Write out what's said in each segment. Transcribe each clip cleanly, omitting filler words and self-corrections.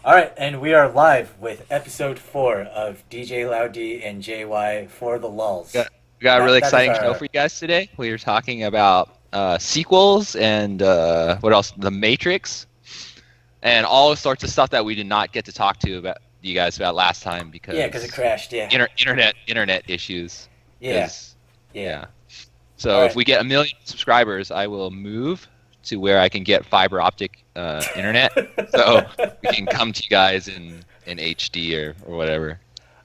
All right, and we are live with episode 4 of DJLaoD and JY for the lulz. We got a really That is exciting show our for you guys today. We are talking about sequels and what else? The Matrix and all sorts of stuff that we did not get to talk to about you guys about last time because it because crashed. Yeah, internet issues. yeah, 'Cause- yeah. yeah. All So if right. we get 1 million subscribers, I will move to where I can get fiber optic internet, so we can come to you guys in HD or whatever.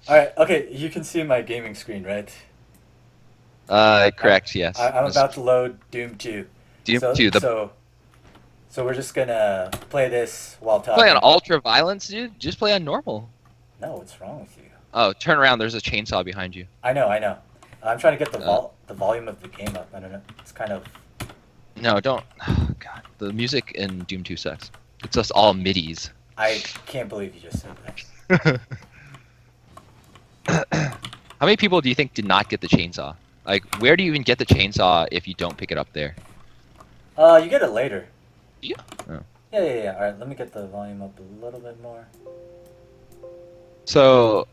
All right. Okay, you can see my gaming screen, right? I, Correct. Yes. I'm about to load Doom 2. Doom So 2. The so so we're just gonna play this while play on talking. ultra violence, dude. Just play on normal. No, what's wrong with you? Oh, turn around. There's a chainsaw behind you. I know, I know. I'm trying to get Uh, the volume of the game up. I don't know. It's kind of no, don't. Oh, God, the music in Doom 2 sucks. It's just all midis. I can't believe you just said that. How many people do you think did not get the chainsaw? Like, where do you even get the chainsaw if you don't pick it up there? You get it later. Yeah. Oh. Yeah. All right, let me get the volume up a little bit more. So,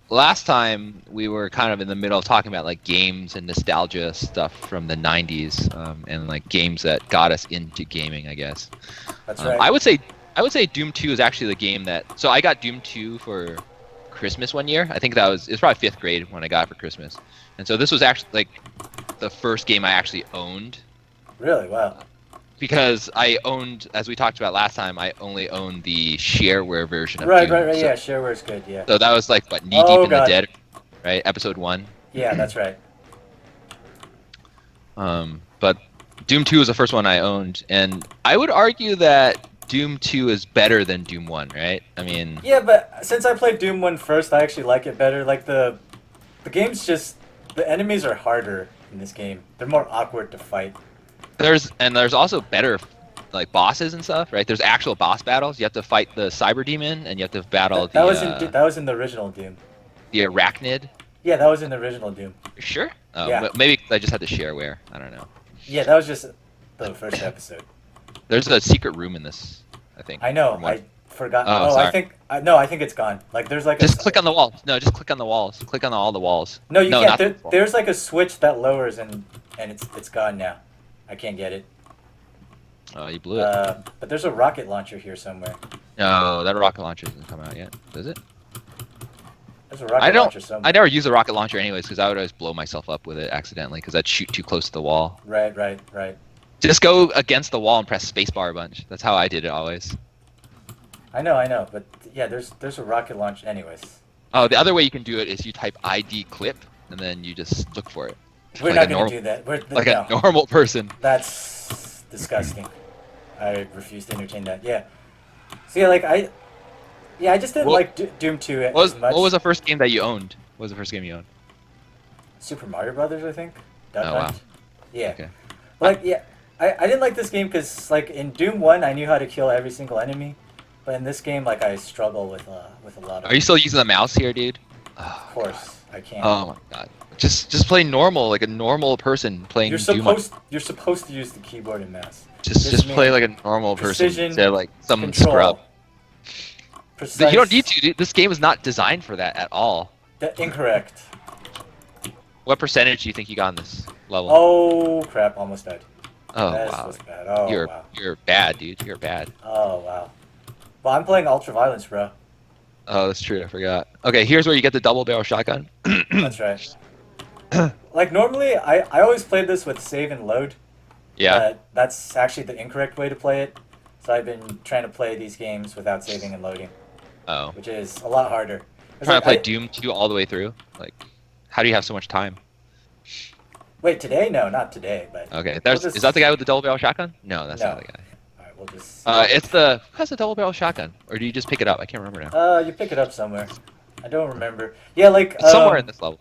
last time we were kind of in the middle of talking about like games and nostalgia stuff from the 90s, and like games that got us into gaming, I guess. That's right. I would say Doom 2 is actually the game that. So I got Doom 2 for Christmas one year. I think it was probably 5th grade when I got it for Christmas, and so this was actually like the first game I actually owned Really? Wow. because I owned, as we talked about last time, I only owned the shareware version of Right. Doom. So, Yeah, shareware's good. Yeah. so that was like what, knee Oh, deep in the God. dead, right? Episode 1. Yeah, that's right. But Doom 2 is the first one I owned, and I would argue that Doom 2 is better than Doom 1, right? I mean, Yeah, but since I played Doom 1 first, I actually like it better. Like the game's just the enemies are harder in this game. They're more awkward to fight. there's also better like bosses and stuff, right? There's actual boss battles. You have to fight the cyber demon, and you have to battle That was in the original Doom. the arachnid. Yeah, that was in the original Doom. Sure. Oh, Yeah. maybe I just had the shareware. I don't know. Yeah, that was just the first episode. There's a secret room in this, I think. I know. from what- I forgot. Oh, Oh, sorry. I think it's gone. Like there's like Just click on the walls. No, just click on the walls. Click on all the walls. No, you no, can't. not the wall. There's like a switch that lowers and it's gone now. I can't get it. Oh, you blew it. But there's a rocket launcher here somewhere. No, that rocket launcher hasn't come out yet. Does it? There's a rocket I don't. launcher somewhere. I never use a rocket launcher anyways because I would always blow myself up with it accidentally because I'd shoot too close to the wall. Right. Just go against the wall and press spacebar a bunch. That's how I did it always. I know. But yeah, there's a rocket launch anyways. Oh, the other way you can do it is you type ID clip and then you just look for it. We're Like not a gonna do that. Like no, a normal person. that's disgusting. I refuse to entertain that. Yeah. So yeah, I just didn't What- like Doom 2 What was, as much. what was the first game that you owned? What was the first game you owned? Super Mario Brothers, I think. Duck Oh, wow. Hunt. Yeah. Okay. Like, yeah, I didn't like this game because, like, in Doom 1, I knew how to kill every single enemy. But in this game, like, I struggle with a lot of Are you still using the mouse here, dude? Of course, I can't. Oh my god. Just play normal, like a normal person playing you're Doom. you're supposed to use the keyboard and mouse. Just This play means like a normal person precision, instead of like some control, scrub. Precise. You don't need to, dude. This game is not designed for that at all. Incorrect. What percentage do you think you got on this level? Oh crap! Almost died. Oh, This wow. was bad. Oh you're wow. you're bad, dude. You're bad. Oh wow. Well, I'm playing Ultra Violence, bro. Oh, that's true. I forgot. Okay, here's where you get the double barrel shotgun. That's right. Like normally, I always played this with save and load. Yeah. But that's actually the incorrect way to play it. So I've been trying to play these games without saving and loading, Oh. which is a lot harder. It's Trying like, to play Doom 2 all the way through. Like, how do you have so much time? Wait, today? No, not today. But Okay, we'll is just- that the guy with the double barrel shotgun? No, that's No. not the guy. All right, we'll just. It's the who has the double barrel shotgun, or do you just pick it up? I can't remember now. You pick it up somewhere. I don't remember. Yeah, like It's somewhere in this level.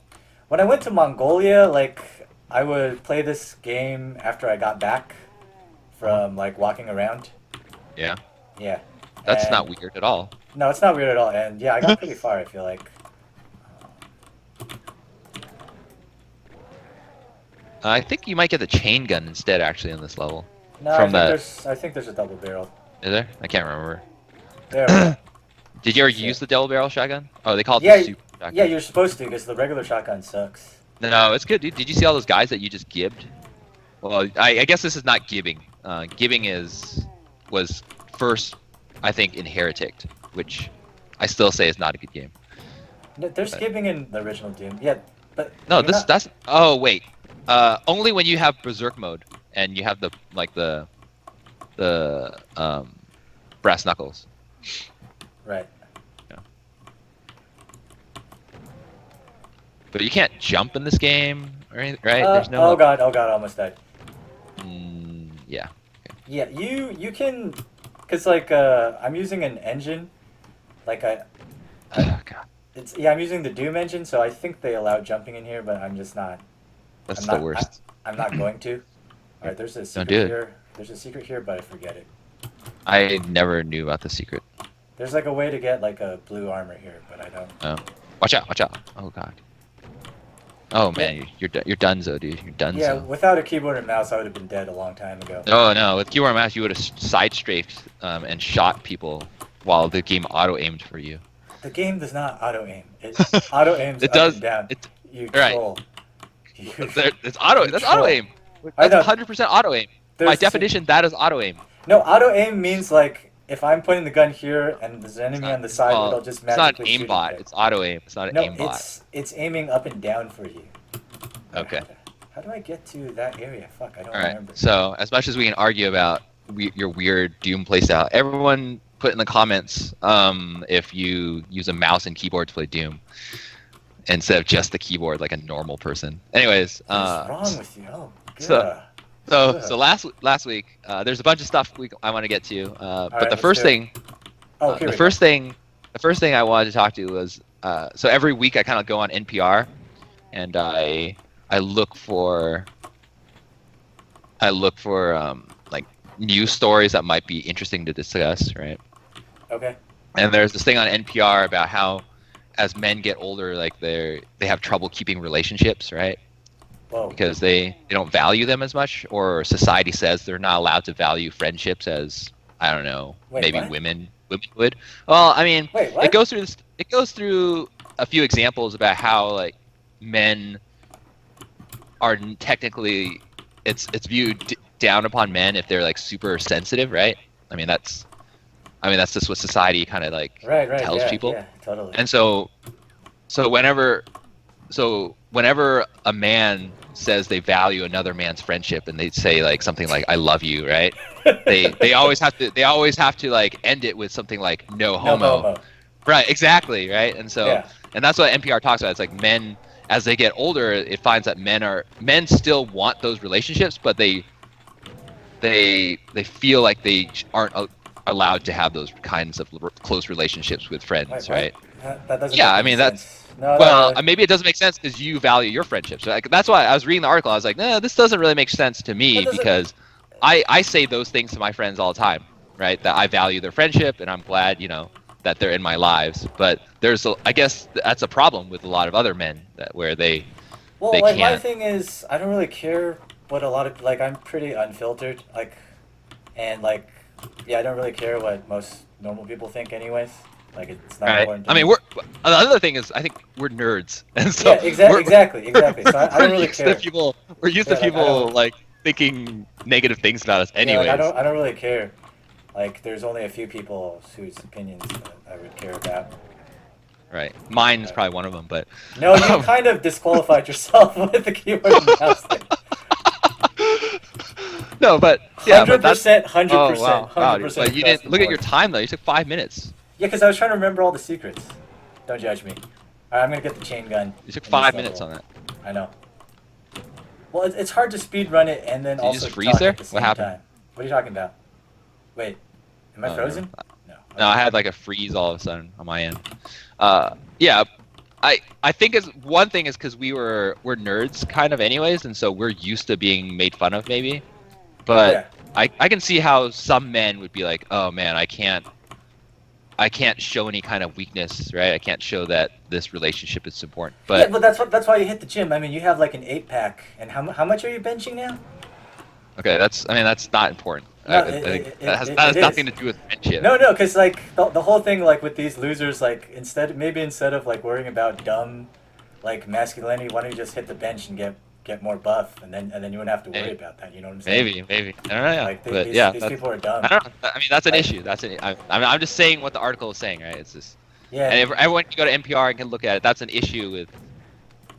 when I went to Mongolia, like I would play this game after I got back from like walking around. Yeah, Yeah. that's And- not weird at all. No, it's not weird at all. And yeah, I got pretty far. I feel like. I think you might get the chain gun instead, actually, in this level. No, From I think there's a double barrel. Is there? I can't remember. There. We go. Did you ever Shit. use the double barrel shotgun? Oh, they call it Yeah, the super shotgun. yeah, you're supposed to because the regular shotgun sucks. No, it's good, dude. Did you see all those guys that you just gibbed? Well, I guess this is not gibbing. Gibbing was first, I in Heretic, which I still say is not a good game. No, they're skipping in the original Doom. Yeah, but No, you're not- that's. Oh wait. Only when you have Berserk mode and you have the brass knuckles. right. Yeah. But you can't jump in this game, or anything, right? There's no. Oh god, I almost died. Yeah. Yeah, you can, cause like I'm using an engine, like Oh god. I'm using the Doom engine, so I think they allow jumping in here, but I'm just not. That's I'm the not, worst. I'm not going to. All right, there's a Don't secret do it. here. There's a secret here, but I forget it. I never knew about the secret. There's like a way to get like a blue armor here, but I don't. Oh. Watch out! Watch out! Oh god. Oh man, you're donezo, dude. You're donezo. Yeah, without a keyboard and mouse, I would have been dead a long time ago. Oh no, with keyboard and mouse, you would have side strafed and shot people while the game auto aimed for you. The game does not auto aim. It auto aims It up does. and down. It, You right. troll. it's auto. That's troll. auto aim. I That's know. 100% auto aim. By There's- definition, that is auto aim. No, auto aim means like if I'm putting the gun here and there's an enemy on the side, Well, it'll just it's not magically an shoot aimbot. it. It's auto aim. It's not an No, aimbot. it's aiming up and down for you. Okay. How do I get to that area? Fuck, I don't All right. remember. So as much as we can argue about your weird Doom playstyle, everyone put in the comments if you use a mouse and keyboard to play Doom instead of just the keyboard like a normal person. Anyways, What's wrong with you? Oh, so- God. so last week there's a bunch of stuff I want to get to, but right, the let's first do it. thing Oh, the first thing I wanted to talk to was so every week I kind of go on NPR and I look for like news stories that might be interesting to discuss, right? Okay. And there's this thing on NPR about how as men get older, like they have trouble keeping relationships, right? Whoa. Because they don't value them as much, or society says they're not allowed to value friendships as, I don't know, Wait, maybe what? women would. Well, I mean, Wait, what? it goes through a few examples about how like men are technically it's viewed down upon men if they're like super sensitive, right? I mean that's just what society kind of like Right, tells yeah, people. Yeah, totally. And so whenever a man says they value another man's friendship and they say like something like "I love you," right? they always have to like end it with something like "no homo." No homo. Right, exactly, right? And so Yeah. and that's what NPR talks about. It's like men as they get older, it finds that men still want those relationships, but they feel like they aren't allowed to have those kinds of close relationships with friends, Wait, what? right? That doesn't Yeah, make I any mean, that's- sense. No, Well, no. maybe it doesn't make sense because you value your friendships. Like, that's why I was reading the article. I was like, no, this doesn't really make sense to me That doesn't- because I say those things to my friends all the time, right? That I value their friendship and I'm glad, that they're in my lives. But I guess that's a problem with a lot of other men where they Well, they like my can't. thing is, I don't really care what a lot of like I'm pretty unfiltered, and I don't really care what most normal people think, anyways. Like it's not Right. important. To I mean, me. the other thing is I think we're nerds, and so Yeah, exactly. So I don't really care. We're used Yeah, to like, I people don't- like thinking negative things about us, Yeah, anyways. like, I don't really care. Like there's only a few people whose opinions that I would care about. Right. Mine is probably one of them, but No, you kind of disqualified yourself with the keyboard and mouse thing. no, but yeah, but that's 100%, oh 100%, wow, wow, dude. 100%. But you across didn't the look at board. your time though. You took 5 minutes. Yeah, because I was trying to remember all the secrets. Don't judge me. Alright, I'm gonna get the chain gun. You took in this 5 level. minutes on that. I know. Well, it's hard to speed run it and then Did you also just freeze talk there? at the What same happened? time. What are you talking about? Wait, am I Oh, frozen? No. No, I had like a freeze all of a sudden on my end. Yeah, I think it's one thing is because we're nerds kind of anyways, and so we're used to being made fun of maybe. But Yeah. I can see how some men would be like, oh man, I can't show any kind of weakness, right? I can't show that this relationship is important. Yeah, But but that's why you hit the gym. I mean, you have like an 8-pack, and how much are you benching now? okay, that's not important. No, I think it, that has, it, that it has nothing is. to do with friendship. No, because like the whole thing like with these losers, like instead of like worrying about dumb, like masculinity, why don't you just hit the bench and get more buff, and then you wouldn't have to worry Maybe, about that. You know what I'm saying? maybe. I don't know. Yeah, Like but yeah, these that's. people are I dumb. don't know. I mean, that's an Like issue. I'm just saying what the article is saying, right? It's just. yeah, And if everyone can go to NPR and can look at it, that's an issue with.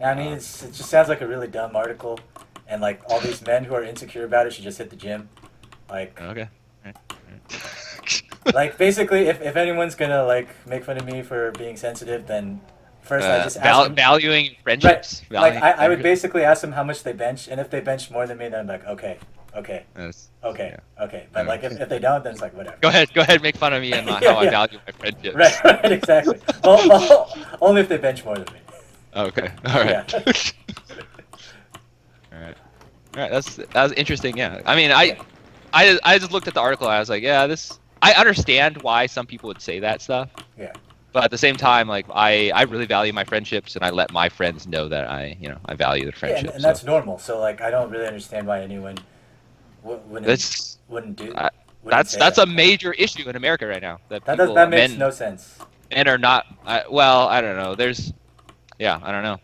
I mean Um, it just sounds like a really dumb article, and like all these men who are insecure about it should just hit the gym, like. okay. Like basically, if anyone's gonna like make fun of me for being sensitive, then first I just ask them. Valuing Right, friendships. like Valuing I would friendships. basically ask them how much they bench, and if they bench more than me, then I'm like, okay, okay, That's, okay, yeah. okay. But like if they don't, then it's like whatever. Go ahead, make fun of me and Yeah, how I yeah. value my friendships. Right, exactly. Only if they bench more than me. Okay, all right. Yeah. All right. All right, that was interesting. Yeah, I mean, I just looked at the article and I was like, yeah, I understand why some people would say that stuff, Yeah. but at the same time, like I really value my friendships and I let my friends know that I value their Yeah, friendship. and So that's normal. So like I don't really understand why anyone that's wouldn't say that's that. a major issue in America right now. That makes no sense. Men are not. Well, I don't know. Yeah, I don't know.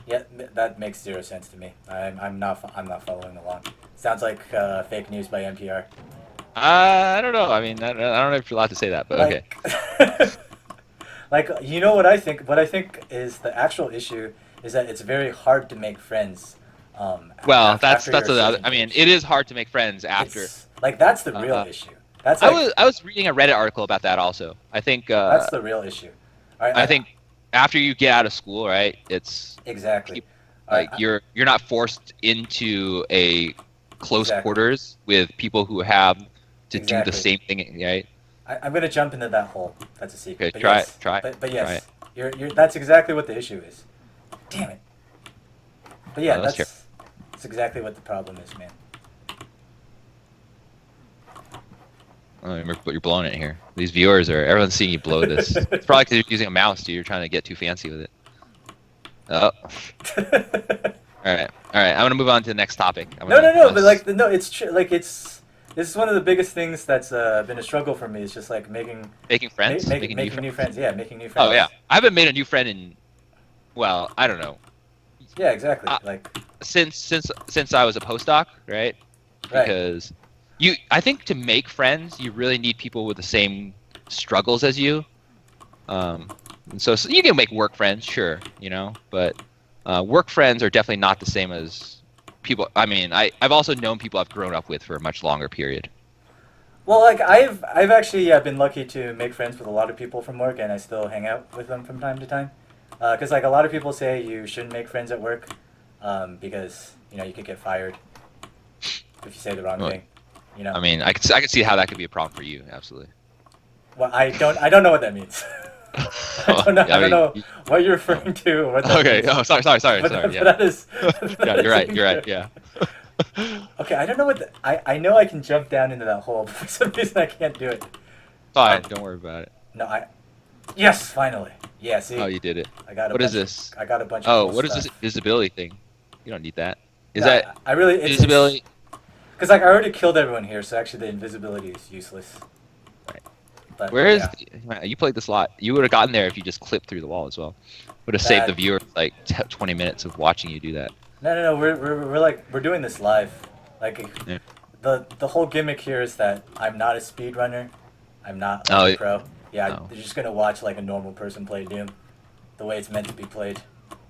Yeah, that makes zero sense to me. I'm not following along. Sounds like fake news by NPR. I don't know. I mean, I don't know if you're allowed to say that, but okay. Like, like you know what I think? What I think is the actual issue is that it's very hard to make friends. Well, After that's you're a a. certain I mean, age. it is hard to make friends after. Like that's the real Uh, issue. That's like I was reading a Reddit article about that also. I think that's the real issue. All right, I think after you get out of school, right? It's exactly. like you're not forced into a close Exactly. quarters with people who have to do Exactly. the same thing, right? I'm gonna jump into that hole. That's a secret. Okay, But try yes, it, try it, But try yes, it. you're that's exactly what the issue is. Damn it. But yeah, Oh, that's that's exactly what the problem is, man. Oh, you're blowing it here. These viewers everyone's seeing you blow this. It's probably because you're using a mouse, dude. You're trying to get too fancy with it. Oh. All right. I'm gonna move on to the next topic. No, but like no, it's true. Like this is one of the biggest things that's been a struggle for me. It's just like making friends, making new friends. Yeah, making new friends. Oh yeah, I haven't made a new friend in, well, I don't know, Yeah, exactly. Like since I was a postdoc, right? Right. Because I think to make friends, you really need people with the same struggles as you. And so you can make work friends, sure, but work friends are definitely not the same as people. I mean, I've also known people I've grown up with for a much longer period. well, like I've actually been lucky to make friends with a lot of people from work, and I still hang out with them from time to time. Because like a lot of people say you shouldn't make friends at work, because you could get fired if you say the wrong thing. I mean, I could see how that could be a problem for you, absolutely. Well, I don't know what that means. I don't know what you're referring to. Or what that Okay. means. Oh, sorry. But Yeah. that is. Yeah, you're right. You're right. Yeah. Okay, I don't know what I know I can jump down into that hole, but for some reason I can't do it. Fine. Don't worry about it. No, yes, finally. Yeah, see. Oh, you did it. I got What is this? I got a bunch of Oh, cool what is stuff. this visibility thing? You don't need that. Is No, that I really it's visibility? Because like I already killed everyone here, so actually the invisibility is useless. Right. But, Where is yeah. you played this a lot? You would have gotten there if you just clipped through the wall as well. Would have saved the Bad. viewers like 20 minutes of watching you do that. No. We're doing this live. Like Yeah. the whole gimmick here is that I'm not a speedrunner. I'm not like, a pro. Yeah, no. they're just gonna watch like a normal person play Doom, the way it's meant to be played.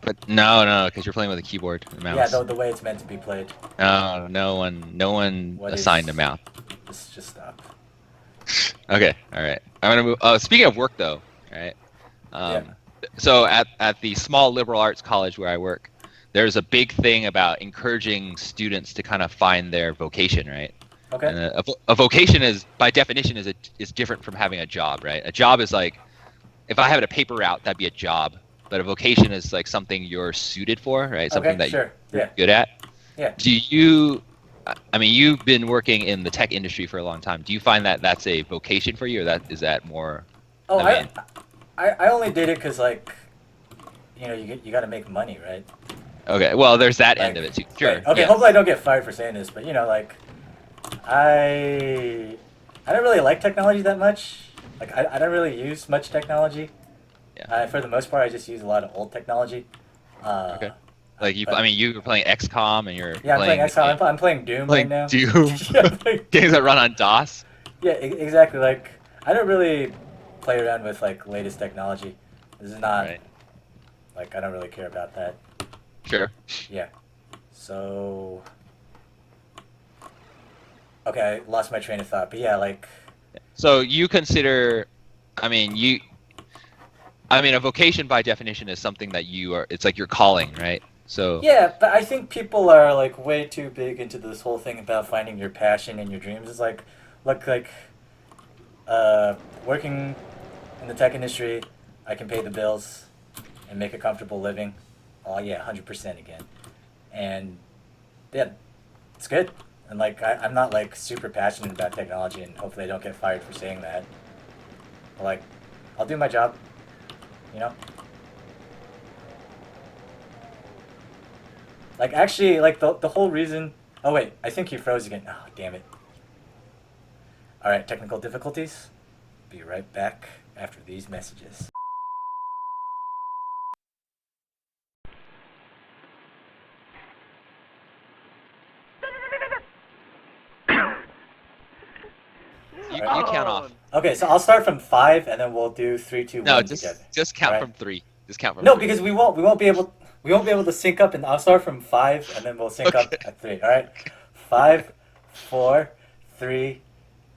But no, because you're playing with a keyboard and mouse. Yeah, the way it's meant to be played. No one What assigned is- a mouse. Just stop. Okay, all right. I'm gonna move. Speaking of work, though, right? So at the small liberal arts college where I work, there's a big thing about encouraging students to kind of find their vocation, right? Okay. And a vocation is, by definition, is different from having a job, right? A job is like, if I had a paper route, that'd be a job. But a vocation is like something you're suited for, right? Something that sure. you're good at. Yeah. Do you? I mean, you've been working in the tech industry for a long time. Do you find that that's a vocation for you, or is that more? Oh, I mean, I only did it because like, you got to make money, right? okay. Well, there's that Like, end of it too. Sure. Right. Okay. yeah. Hopefully I don't get fired for saying this, but like, I don't really like technology that much. Like I don't really use much technology. Yeah. For the most part, I just use a lot of old technology. Okay. Like you, but- I mean, you were playing XCOM and you're Yeah, I'm playing playing XCOM. I'm playing Doom right playing now. Doom. Yeah, I'm playing Games that run on DOS. Yeah, exactly. Like I don't really play around with like latest technology. This is not Right. like I don't really care about that. Sure. Yeah. So okay, I lost my train of thought. But yeah, like So you consider, I mean, a vocation by definition is something that you are. It's like your calling, right? So. yeah, but I think people are like way too big into this whole thing about finding your passion and your dreams. It's like look like working in the tech industry, I can pay the bills and make a comfortable living. Oh yeah, 100% again. And yeah, it's good. And like I'm not like super passionate about technology, and hopefully I don't get fired for saying that. But like, I'll do my job, you know. Like actually, like the whole reason. Oh wait, I think you froze again. Oh damn it. All right, technical difficulties. Be right back after these messages. You count off. Okay, so I'll start from 5, and then we'll do 3, 2, 1 No, together. just count Right. from 3. Just count from. No, 3. because we won't be able to sync up, and I'll start from 5, and then we'll sync up Okay. at 3. All right, 5, 4, 3,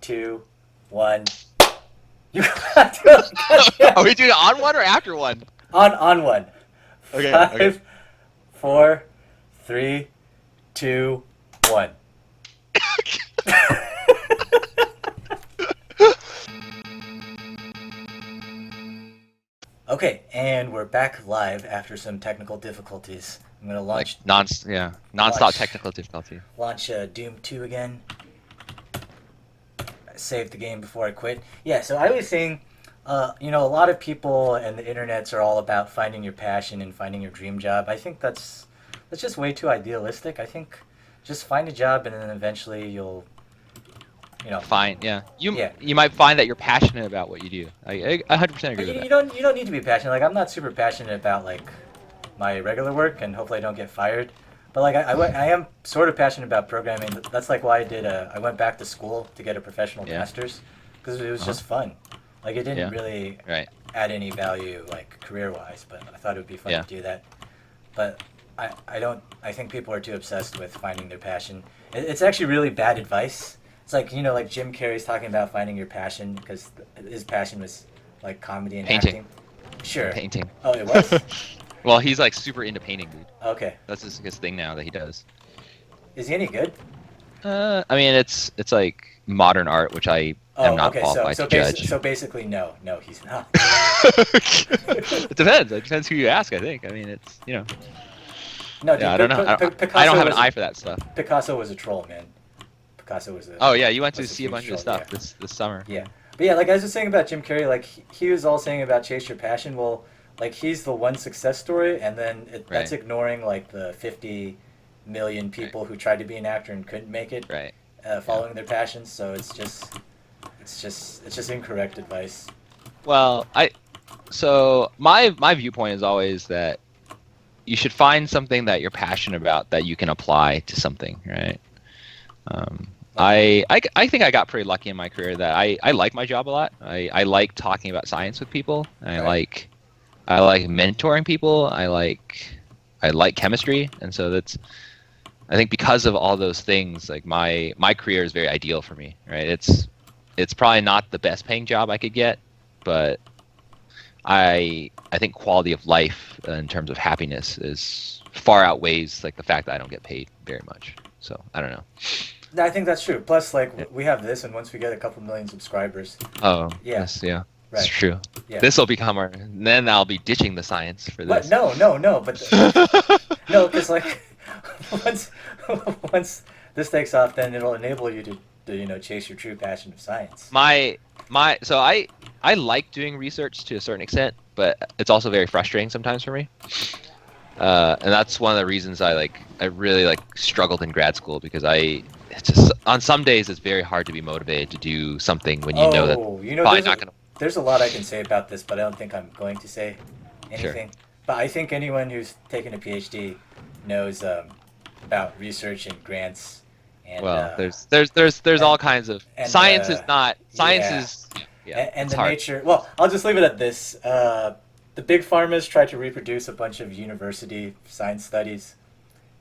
2, 1. You got to Are we doing it on one or after one? on 1. Okay, 5, okay. 4, 3, 2, 1. Okay, and we're back live after some technical difficulties. I'm gonna launch Like nonstop Launch. technical difficulty. Doom 2 again. I saved the game before I quit. Yeah, so I was saying, a lot of people and the internets are all about finding your passion and finding your dream job. I think that's just way too idealistic. I think just find a job and then eventually you'll, Fine, yeah. Yeah. You might find that you're passionate about what you do. I 100% agree with You that. don't need to be passionate. Like I'm not super passionate about like my regular work, and hopefully I don't get fired. But like I am sort of passionate about programming. That's like why I went back to school to get a professional Yeah. master's, because it was just fun. Like it didn't Yeah. really Right. add any value like career wise, but I thought it would be fun Yeah. to do that. But I think people are too obsessed with finding their passion. It's actually really bad advice. It's like like Jim Carrey's talking about finding your passion because his passion was like comedy and Painting. acting. Sure. Painting. Oh, it was? Well, he's like super into painting, dude. Okay. That's his thing now that he does. Is he any good? I mean, it's like modern art, which I am not qualified to judge. So basically, no, he's not. It depends. It depends who you ask. I think. I mean, it's No, dude, Yeah, I don't know. Picasso I don't have an was eye for that stuff. Picasso was a troll, man. Picasso was a. Oh yeah, you went to was a see a huge bunch of troll, stuff yeah. this summer. Yeah, but yeah, like I was just saying about Jim Carrey, like he was all saying about chase your passion. Well, like he's the one success story, and then that's Right. ignoring like the 50 million people who tried to be an actor and couldn't make it, Right. following their passions. So it's just incorrect advice. Well, so my viewpoint is always that you should find something that you're passionate about that you can apply to something, right? I think I got pretty lucky in my career that I like my job a lot. I like talking about science with people. I like mentoring people. I like chemistry, and so I think because of all those things, like my career is very ideal for me, right? It's probably not the best paying job I could get, but I think quality of life in terms of happiness is far outweighs like the fact that I don't get paid very much. So I don't know. I think that's true. Plus, like Yeah. we have this, and once we get a couple million subscribers, Oh Yeah. yes, yeah, Right. it's true. Yeah. This will become our. Then I'll be ditching the science for what? this. No, but no, because like once this takes off, then it'll enable you to chase your true passion of science. So I like doing research to a certain extent, but it's also very frustrating sometimes for me. And that's one of the reasons I really struggled in grad school, because it's just on some days it's very hard to be motivated to do something when you know that probably not gonna. There's a lot I can say about this, but I don't think I'm going to say anything. Sure. But I think anyone who's taken a PhD knows about research and grants. And, Well, there's all kinds of science is not science yeah. is yeah, And it's the hard. nature. Well, I'll just leave it at this. The big pharmas tried to reproduce a bunch of university science studies,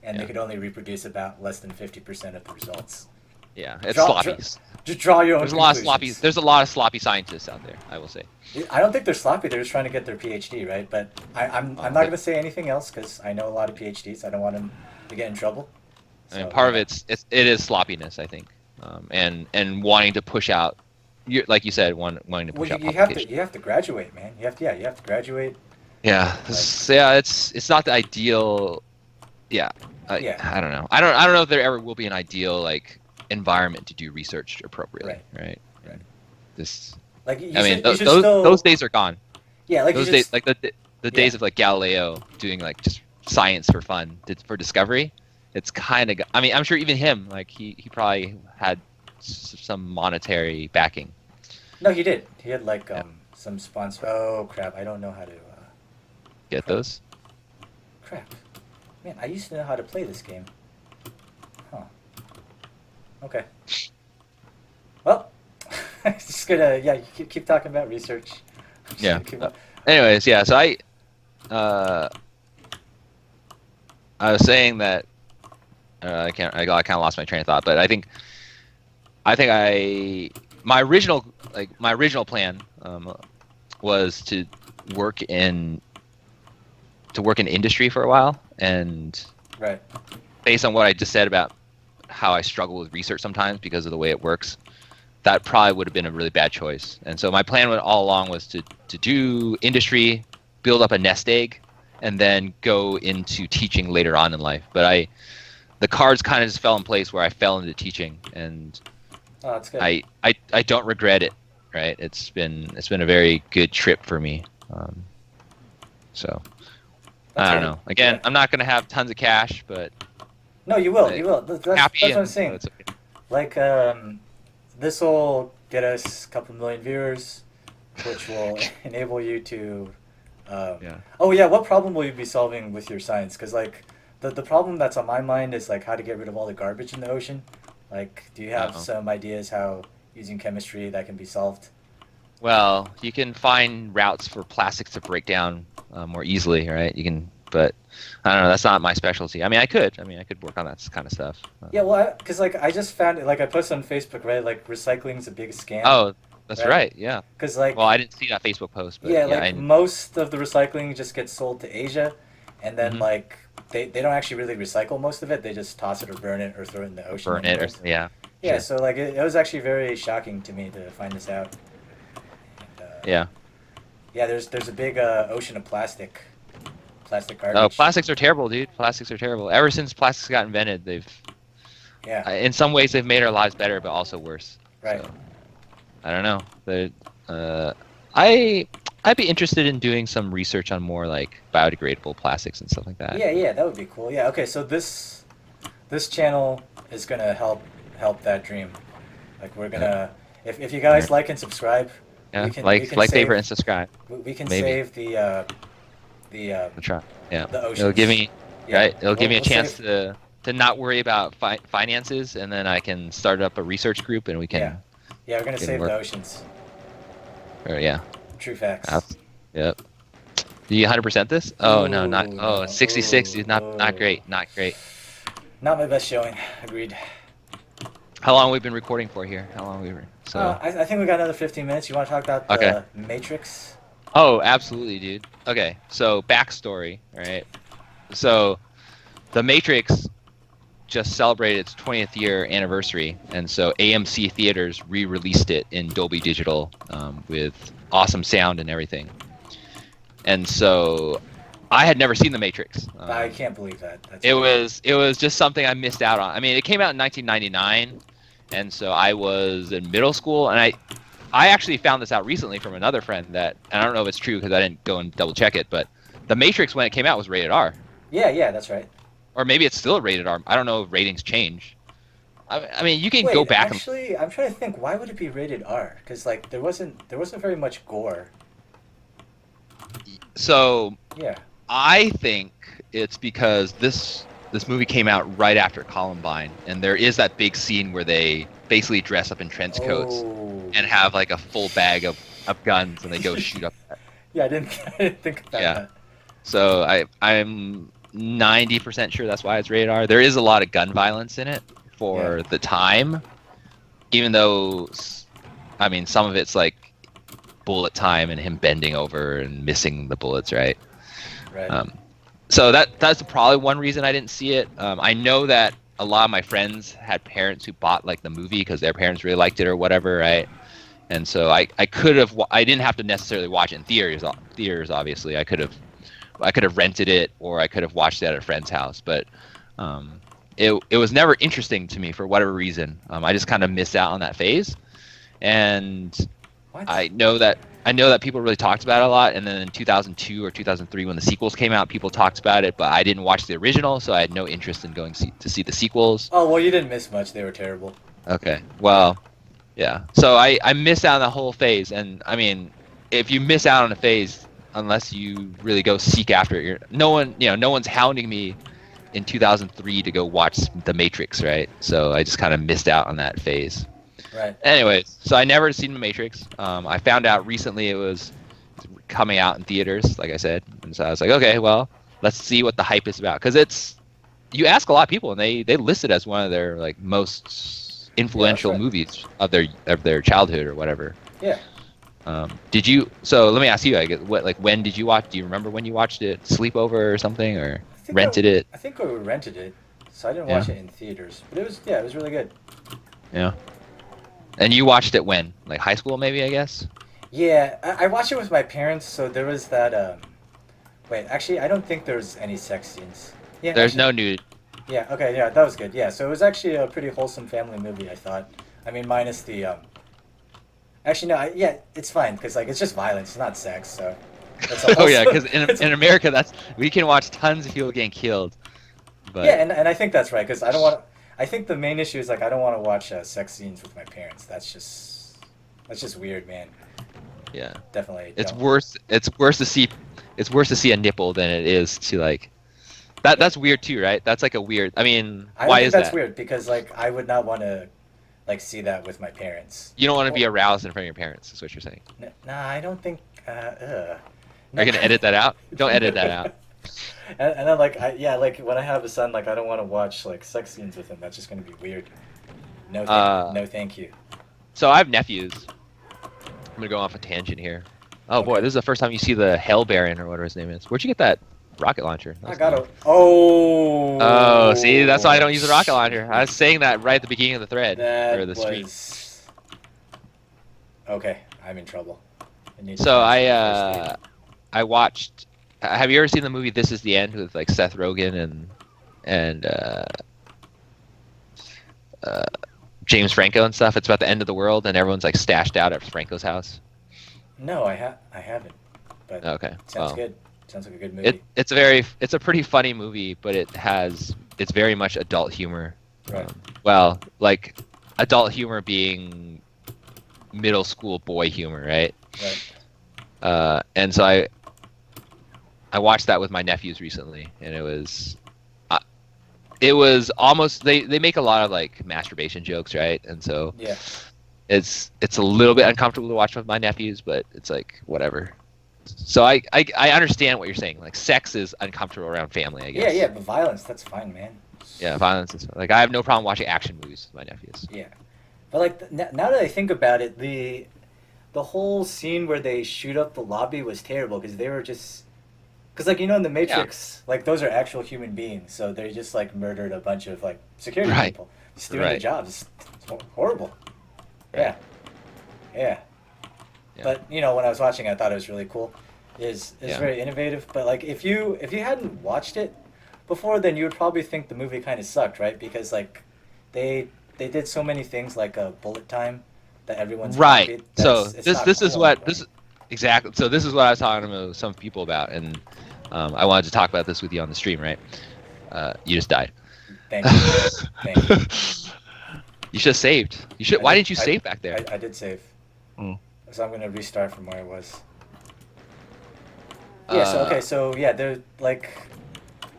and they could only reproduce about less than 50% of the results. Yeah, it's sloppy. Just draw your own There's a lot of conclusions. sloppy. There's a lot of sloppy scientists out there. I will say. I don't think they're sloppy. They're just trying to get their PhD, right? But I'm not going to say anything else because I know a lot of PhDs. I don't want them to get in trouble. I mean, part of it is sloppiness, I think, and wanting to push out, like you said, wanting to push out. You have to graduate, man. You have to graduate. Yeah, it's not the ideal. Yeah, I don't know. I don't know if there ever will be an ideal environment to do research appropriately. Right. This. Those days are gone. Yeah, like those days, like the days of Galileo doing just science for fun, for discovery. It's kind of. I mean, I'm sure even him, he probably had some monetary backing. No, he did. He had some sponsor. Oh crap! I don't know how to get those. Crap, man! I used to know how to play this game. Huh. Okay. Well, just gonna keep talking about research. Yeah. Anyways, yeah. So I was saying that. I kind of lost my train of thought, but I think my original plan was to work in industry for a while, and based on what I just said about how I struggle with research sometimes because of the way it works, that probably would have been a really bad choice. And so my plan all along was to do industry, build up a nest egg, and then go into teaching later on in life. But the cards kind of just fell in place where I fell into teaching, and that's good. I don't regret it. Right, it's been a very good trip for me. So I don't know. Again, I'm not gonna have tons of cash, but no, you will. You will. That's what I'm saying. Okay. This will get us a couple million viewers, which will enable you to. Oh yeah, what problem will you be solving with your science? Because the problem that's on my mind is how to get rid of all the garbage in the ocean. Do you have some ideas how using chemistry that can be solved? Well, you can find routes for plastics to break down more easily, right? You can, but I don't know. That's not my specialty. I mean, I could work on that kind of stuff. Yeah, well, because I just found it. I posted on Facebook, right? Recycling's a big scam. Oh, that's right. Yeah. Because well, I didn't see that Facebook post, but most of the recycling just gets sold to Asia, and then they don't actually really recycle most of it. They just toss it or burn it or throw it in the ocean. Burn it, yeah. Yeah, sure. So it was actually very shocking to me to find this out. And, yeah. Yeah, there's a big ocean of plastic garbage. Oh, plastics are terrible, dude. Plastics are terrible. Ever since plastics got invented, they've. Yeah. In some ways, they've made our lives better, but also worse. Right. So, I don't know. I'd be interested in doing some research on more biodegradable plastics and stuff like that. Yeah, that would be cool. Yeah. Okay, so this channel is gonna help that dream. We're gonna if you guys like and subscribe. Yeah. We can favorite, and subscribe. We can save the try. Yeah. The oceans. It'll give me It'll give me a chance to not worry about finances, and then I can start up a research group, and we can. Yeah, we're gonna save the oceans. Yeah. True facts. Yep. Do you 100% this? Oh no, not. Oh, 66 is not great. Not great. Not my best showing. Agreed. How long have we been recording for here? How long have we been? So. I think we got another 15 minutes. You want to talk about the Matrix? Oh, absolutely, dude. Okay, so backstory, right? So, the Matrix just celebrated its 20th year anniversary, and so AMC Theaters re-released it in Dolby Digital with awesome sound and everything. And so, I had never seen The Matrix. I can't believe that. It was just something I missed out on. I mean, it came out in 1999, and so I was in middle school, and I actually found this out recently from another friend and I don't know if it's true because I didn't go and double check it, but The Matrix when it came out was rated R. Yeah, that's right. Or maybe it's still rated R. I don't know if ratings change. I mean, you can Wait, go back and actually, I'm trying to think. Why would it be rated R? Because like there wasn't very much gore. so Yeah. I think it's because this movie came out right after Columbine, and there is that big scene where they basically dress up in trench coats Oh. and have like a full bag of guns, and they go shoot up. Yeah, I didn't I didn't think about Yeah. that. So I'm 90% sure that's why it's rated R. There is a lot of gun violence in it for Yeah. the time, even though I mean some of it's like bullet time and him bending over and missing the bullets, right? Right. So that's probably one reason I didn't see it. I know that a lot of my friends had parents who bought like the movie because their parents really liked it or whatever, right? And so I could have I didn't have to necessarily watch it in theaters obviously. I could have rented it or I could have watched it at a friend's house, but it was never interesting to me for whatever reason. I just kind of missed out on that phase, and What? I know that people really talked about it a lot, and then in 2002 or 2003 when the sequels came out, people talked about it, but I didn't watch the original, so I had no interest in going to see the sequels. Oh well, you didn't miss much. They were terrible. Okay, well, yeah. So I missed out on the whole phase, and I mean, if you miss out on a phase, unless you really go seek after it, no one's hounding me in 2003 to go watch The Matrix, right? So I just kind of missed out on that phase. Right. Anyways, so I never seen The Matrix. I found out recently it was coming out in theaters, like I said, and so I was like, okay, well, let's see what the hype is about, because you ask a lot of people, and they list it as one of their like most influential right. movies of their childhood or whatever. Yeah. Did you? So let me ask you, I guess, when did you watch? Do you remember when you watched it? Sleepover or something, or rented it? I think I rented it, so I didn't Yeah. watch it in theaters. But it was really good. Yeah. And you watched it when? Like high school, maybe, I guess? Yeah, I watched it with my parents, so there was that. Wait, actually, I don't think there was any sex scenes. Yeah. There's actually, no nude. Yeah. Okay. Yeah, that was good. Yeah. So it was actually a pretty wholesome family movie, I thought. I mean, minus the. Actually, no. Yeah, it's fine because like it's just violence, it's not sex. So. It's a Oh yeah, because wholesome- in America, we can watch tons of people getting killed. But Yeah, and I think that's right because I don't want. I think the main issue is like I don't want to watch sex scenes with my parents. That's just weird, man. yeah, Definitely. it's don't. worse. It's worse to see a nipple than it is to like. That's weird too, right? That's like a weird. I mean, I don't why think is that's that? weird because like I would not want to like see that with my parents. You don't want to be aroused in front of your parents. Is what you're saying. Nah, I don't think. Are you gonna edit that out? Don't edit that out. And then like like when I have a son, like I don't want to watch like sex scenes with him. That's just gonna be weird. No, thank you. So I have nephews. I'm gonna go off a tangent here. Oh boy, Okay. this is the first time you see the Hell Baron or whatever his name is. Where'd you get that rocket launcher? I That's got cool. to. Oh. Oh, see, that's why I don't use the rocket launcher. I was saying that right at the beginning of the thread That or the stream. was. Okay, I'm in trouble. So I watched. Have you ever seen the movie This Is the End with like Seth Rogen and James Franco and stuff? It's about the end of the world and everyone's like stashed out at Franco's house. No, I haven't. But Okay, sounds well, good. Sounds like a good movie. it's a pretty funny movie, but it's very much adult humor. Right. Well, like adult humor being middle school boy humor, right? Right. And so I watched that with my nephews recently, and it was almost they make a lot of like masturbation jokes, right? And so Yeah. it's a little bit uncomfortable to watch with my nephews, but it's like whatever. So I understand what you're saying. Like sex is uncomfortable around family, I guess. Yeah, but violence, that's fine, man. Yeah, violence is like I have no problem watching action movies with my nephews. Yeah. But like now that I think about it, the whole scene where they shoot up the lobby was terrible because they were just because like in the Matrix, like those are actual human beings, so they just like murdered a bunch of like security Right. people, just doing their Right. jobs. It's horrible. Right. Yeah. Yeah. But when I was watching, I thought it was really cool. It's Yeah. very innovative. But like if you hadn't watched it before, then you would probably think the movie kind of sucked, right? Because like they did so many things like a bullet time that everyone's Right. copied. So It's this not this is cool what anymore. this exactly. So this is what I was talking to some people about, and I wanted to talk about this with you on the stream, right? You just died. Thank you. Thank you. You should have saved. You should. Why didn't you save back there? I did save. Mm. So I'm gonna restart from where I was. Yeah. So okay. So yeah, they're like,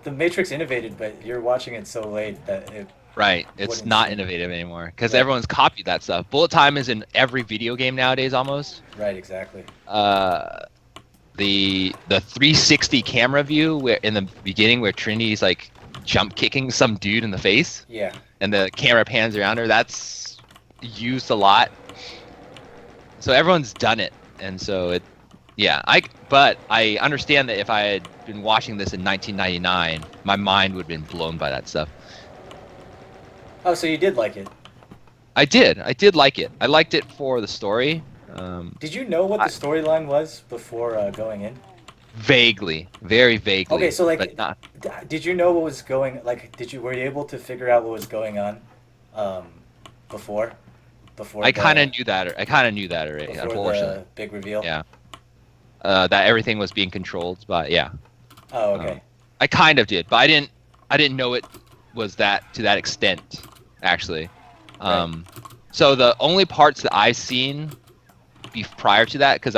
the Matrix innovated, but you're watching it so late that it. Right. It's wouldn't not seem- innovative anymore because Right. everyone's copied that stuff. Bullet time is in every video game nowadays almost. Right. Exactly. The 360 camera view where in the beginning where Trinity's like jump kicking some dude in the face Yeah. and the camera pans around her, that's used a lot. So everyone's done it, and so it, yeah. But I understand that if I had been watching this in 1999, my mind would have been blown by that stuff. Oh, so you did like it? I did like it. I liked it for the story. Did you know what the storyline was before going in? Vaguely, very vaguely. Okay, so like, but not, did you know what was going? Like, were you able to figure out what was going on, before? I kind of knew that. I kind of knew that already. Before Unfortunately, the big reveal. yeah. That everything was being controlled, but yeah. Oh, okay. I kind of did, but I didn't know it was that to that extent, actually. Right. So the only parts that I've seen prior to that, because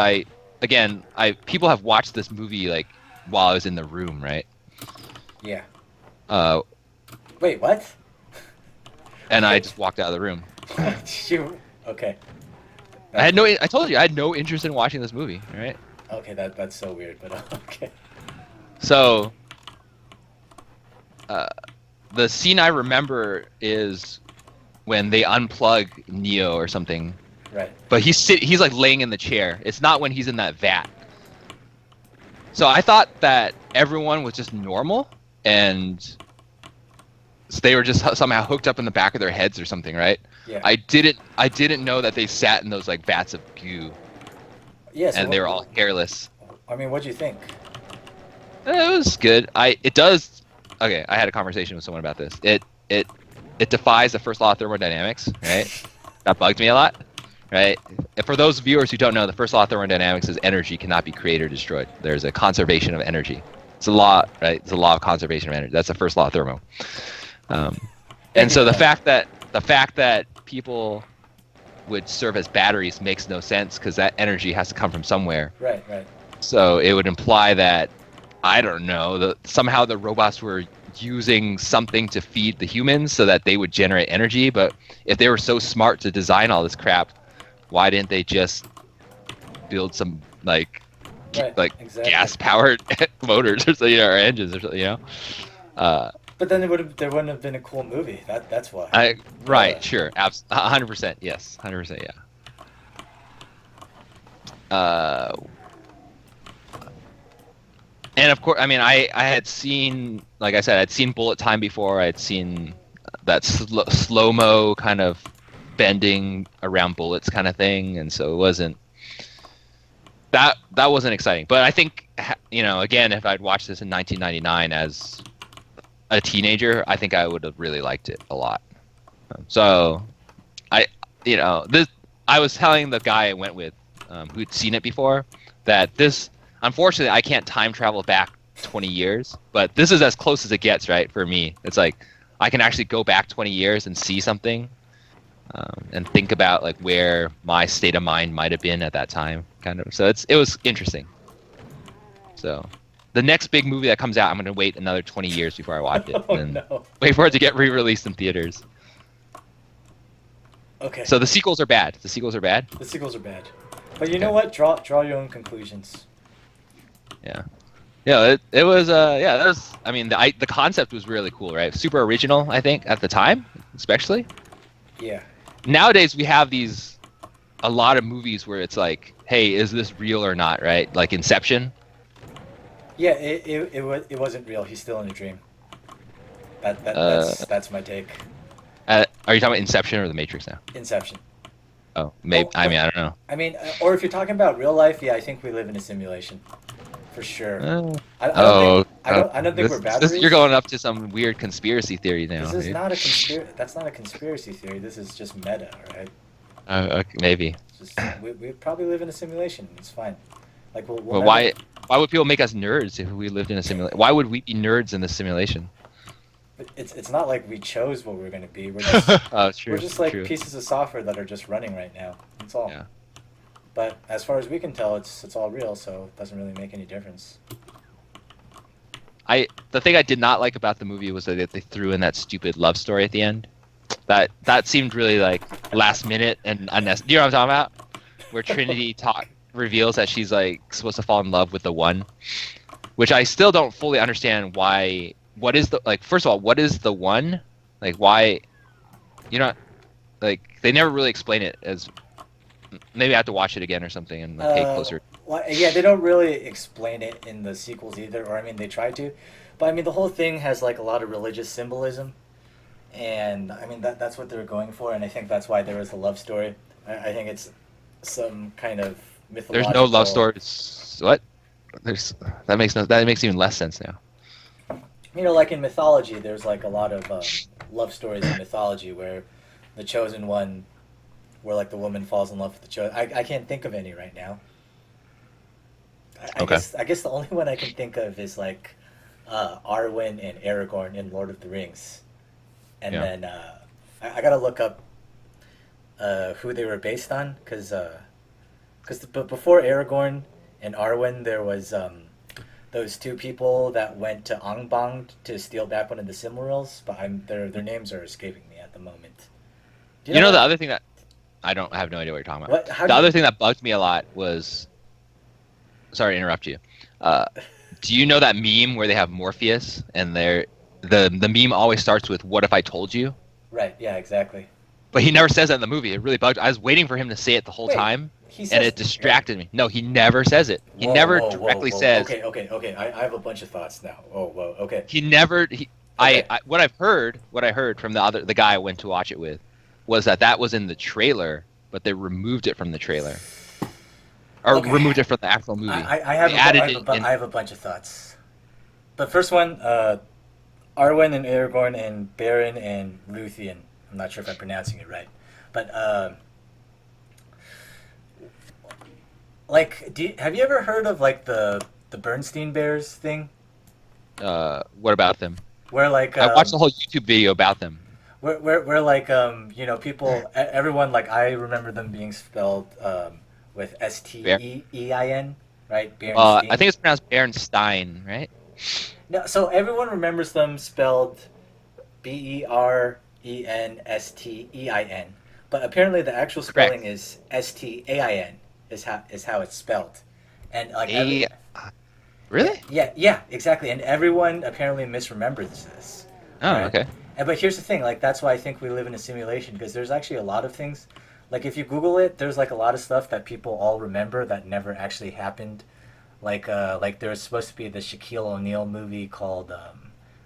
people have watched this movie like while I was in the room, right? Yeah. Wait, what? And I just walked out of the room. Okay. I told you I had no interest in watching this movie, right? Okay, that's so weird, but okay. So, the scene I remember is when they unplug Neo or something. Right. But he's like laying in the chair. It's not when he's in that vat. So I thought that everyone was just normal and they were just somehow hooked up in the back of their heads or something, right? Yeah. I didn't know that they sat in those like vats of goo. Yeah. So and they were all hairless. I mean, what'd you think? It was good. It does. Okay, I had a conversation with someone about this. It defies the first law of thermodynamics, right? That bugged me a lot, right? And for those viewers who don't know, the first law of thermodynamics is energy cannot be created or destroyed. There's a conservation of energy. It's a law, right? It's a law of conservation of energy. That's the first law of thermo. And so the fact that people would serve as batteries makes no sense because that energy has to come from somewhere. Right. Right. So it would imply that, I don't know, somehow the robots were using something to feed the humans so that they would generate energy. But if they were so smart to design all this crap, why didn't they just build some Exactly. gas-powered motors or something, or engines or something, you know? But then there wouldn't have been a cool movie. That's why. Sure, 100%, yes, 100%, yeah. And of course, I mean, I had seen, like I said, I'd seen Bullet Time before. I'd seen that slow-mo kind of bending around bullets kind of thing, and so it wasn't that wasn't exciting. But I think, again, if I'd watched this in 1999 as a teenager, I think I would have really liked it a lot. So, I was telling the guy I went with, who'd seen it before, that this. Unfortunately, I can't time travel back 20 years, but this is as close as it gets, right, for me. It's like I can actually go back 20 years and see something and think about like where my state of mind might have been at that time, kind of. So it was interesting. So the next big movie that comes out, I'm going to wait another 20 years before I watch it and wait for it to get re-released in theaters. Okay. So the sequels are bad. The sequels are bad? The sequels are bad. But you know what? Draw your own conclusions. Yeah, it was that was, I mean, the concept was really cool, right? Super original, I think, at the time, especially. Yeah. Nowadays we have a lot of movies where it's like, hey, is this real or not, right? Like Inception. Yeah, it wasn't real. He's still in a dream. That's my take. Are you talking about Inception or The Matrix now? Inception. Oh, maybe. I mean, I don't know. I mean, or if you're talking about real life, yeah, I think we live in a simulation. For sure. I don't think we're batteries. You're going up to some weird conspiracy theory now. This is not a conspiracy. That's not a conspiracy theory. This is just meta, right? Okay, maybe. We probably live in a simulation. It's fine. Like, well, why would people make us nerds if we lived in a simulation? Why would we be nerds in this simulation? it's not like we chose what we're gonna be. We're just Oh, true. we're just like True. pieces of software that are just running right now. That's all. Yeah. But as far as we can tell, it's all real, so it doesn't really make any difference. The thing I did not like about the movie was that they threw in that stupid love story at the end. That seemed really like last minute and unnecessary. You know what I'm talking about? Where Trinity reveals that she's like supposed to fall in love with the one, which I still don't fully understand why. What is the like? First of all, what is the one? Like why? You know, like they never really explain it. As maybe I have to watch it again or something and like, pay closer. Well, yeah, they don't really explain it in the sequels either, or I mean, they try to, but I mean, the whole thing has like a lot of religious symbolism, and I mean that's what they're going for, and I think that's why there is a love story. I think it's some kind of mythological. There's no love stories. What? That makes even less sense now. You know, like in mythology, there's like a lot of love stories in mythology where the chosen one, where like the woman falls in love with the chosen. I can't think of any right now. Okay. I guess the only one I can think of is like Arwen and Aragorn in Lord of the Rings, and Yeah. then I gotta look up who they were based on, because before Aragorn and Arwen there was those two people that went to Angband to steal back one of the Silmarils, but their names are escaping me at the moment. Do You know the what- other thing that I have no idea what you're talking about. What? How The do other you- thing that bugged me a lot was, sorry to interrupt you. Do you know that meme where they have Morpheus and the meme always starts with "What if I told you?" Right. Yeah. Exactly. But he never says that in the movie. It really bugged. I was waiting for him to say it the whole Wait, time, He and says- it distracted me. No, he never says it. He Whoa, never whoa, directly whoa. says. Okay. I have a bunch of thoughts now. Oh, whoa. Okay. He never. Okay. What I heard from the guy I went to watch it with, was that was in the trailer, but they removed it from the trailer, or Okay. removed it from the actual movie. I have They added I it in- have a bunch of thoughts. The first one, Arwen and Aragorn and Baron and Luthien. I'm not sure if I'm pronouncing it right, but like, have you ever heard of like the Bernstein Bears thing? What about them? Where like I watched the whole YouTube video about them. where like you know, people, everyone, like, I remember them being spelled with Stein, right? Berenstein. I think it's pronounced Bernstein, right? No, so everyone remembers them spelled Berenstein, but apparently the actual spelling Correct. is Stain is how it's spelled, and like Really? yeah, exactly, and everyone apparently misremembers this. Oh, Right. okay. But here's the thing, like, that's why I think we live in a simulation, because there's actually a lot of things, like, if you Google it, there's like a lot of stuff that people all remember that never actually happened. Like there's supposed to be the Shaquille O'Neal movie called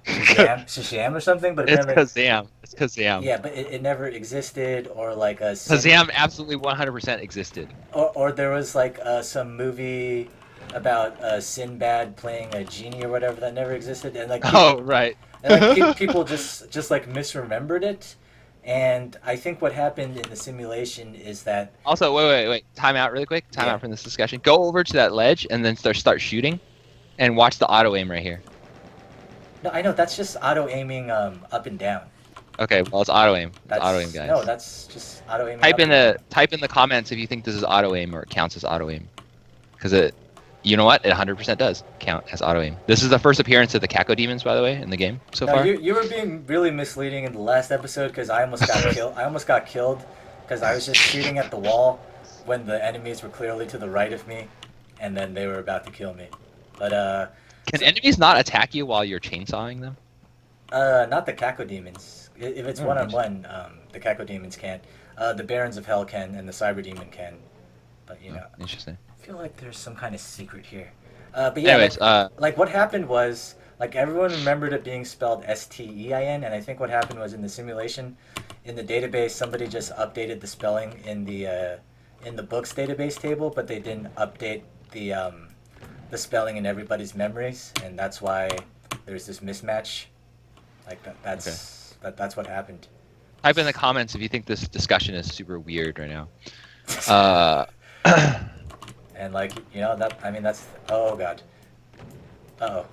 Shazam or something, but it It's never. Kazam. It's Kazam. Yeah, but it never existed, or like a Kazam absolutely 100% existed. or there was like some movie about Sinbad playing a genie or whatever that never existed, and like Oh, right. and like people just like misremembered it. And I think what happened in the simulation is that Also, wait. Time out really quick. Time Yeah. out from this discussion. Go over to that ledge and then start shooting, and watch the auto aim right here. no, I know that's just auto aiming up and down. Okay, well it's auto aim. It's That's auto aim, guys. No, that's just auto aiming. type up in and the comments if you think this is auto aim or it counts as auto aim, because you know what? It 100% does count as auto aim. This is the first appearance of the Caco demons, by the way, in the game so No, far. you were being really misleading in the last episode, because I almost got killed. I almost got killed because I was just shooting at the wall when the enemies were clearly to the right of me, and then they were about to kill me. But Can enemies not attack you while you're chainsawing them? not the Caco demons. If it's Oh, one on one, the Caco demons can't. The Barons of Hell can, and the Cyber Demon can. But you know, Oh, interesting. I feel like there's some kind of secret here. But yeah, Anyways, like what happened was, like, everyone remembered it being spelled Stein, and I think what happened was in the simulation, in the database, somebody just updated the spelling in the books database table, but they didn't update the spelling in everybody's memories, and that's why there's this mismatch. Like that's what happened. type in the comments if you think this discussion is super weird right now. And like, you know, that's oh god. Uh-oh.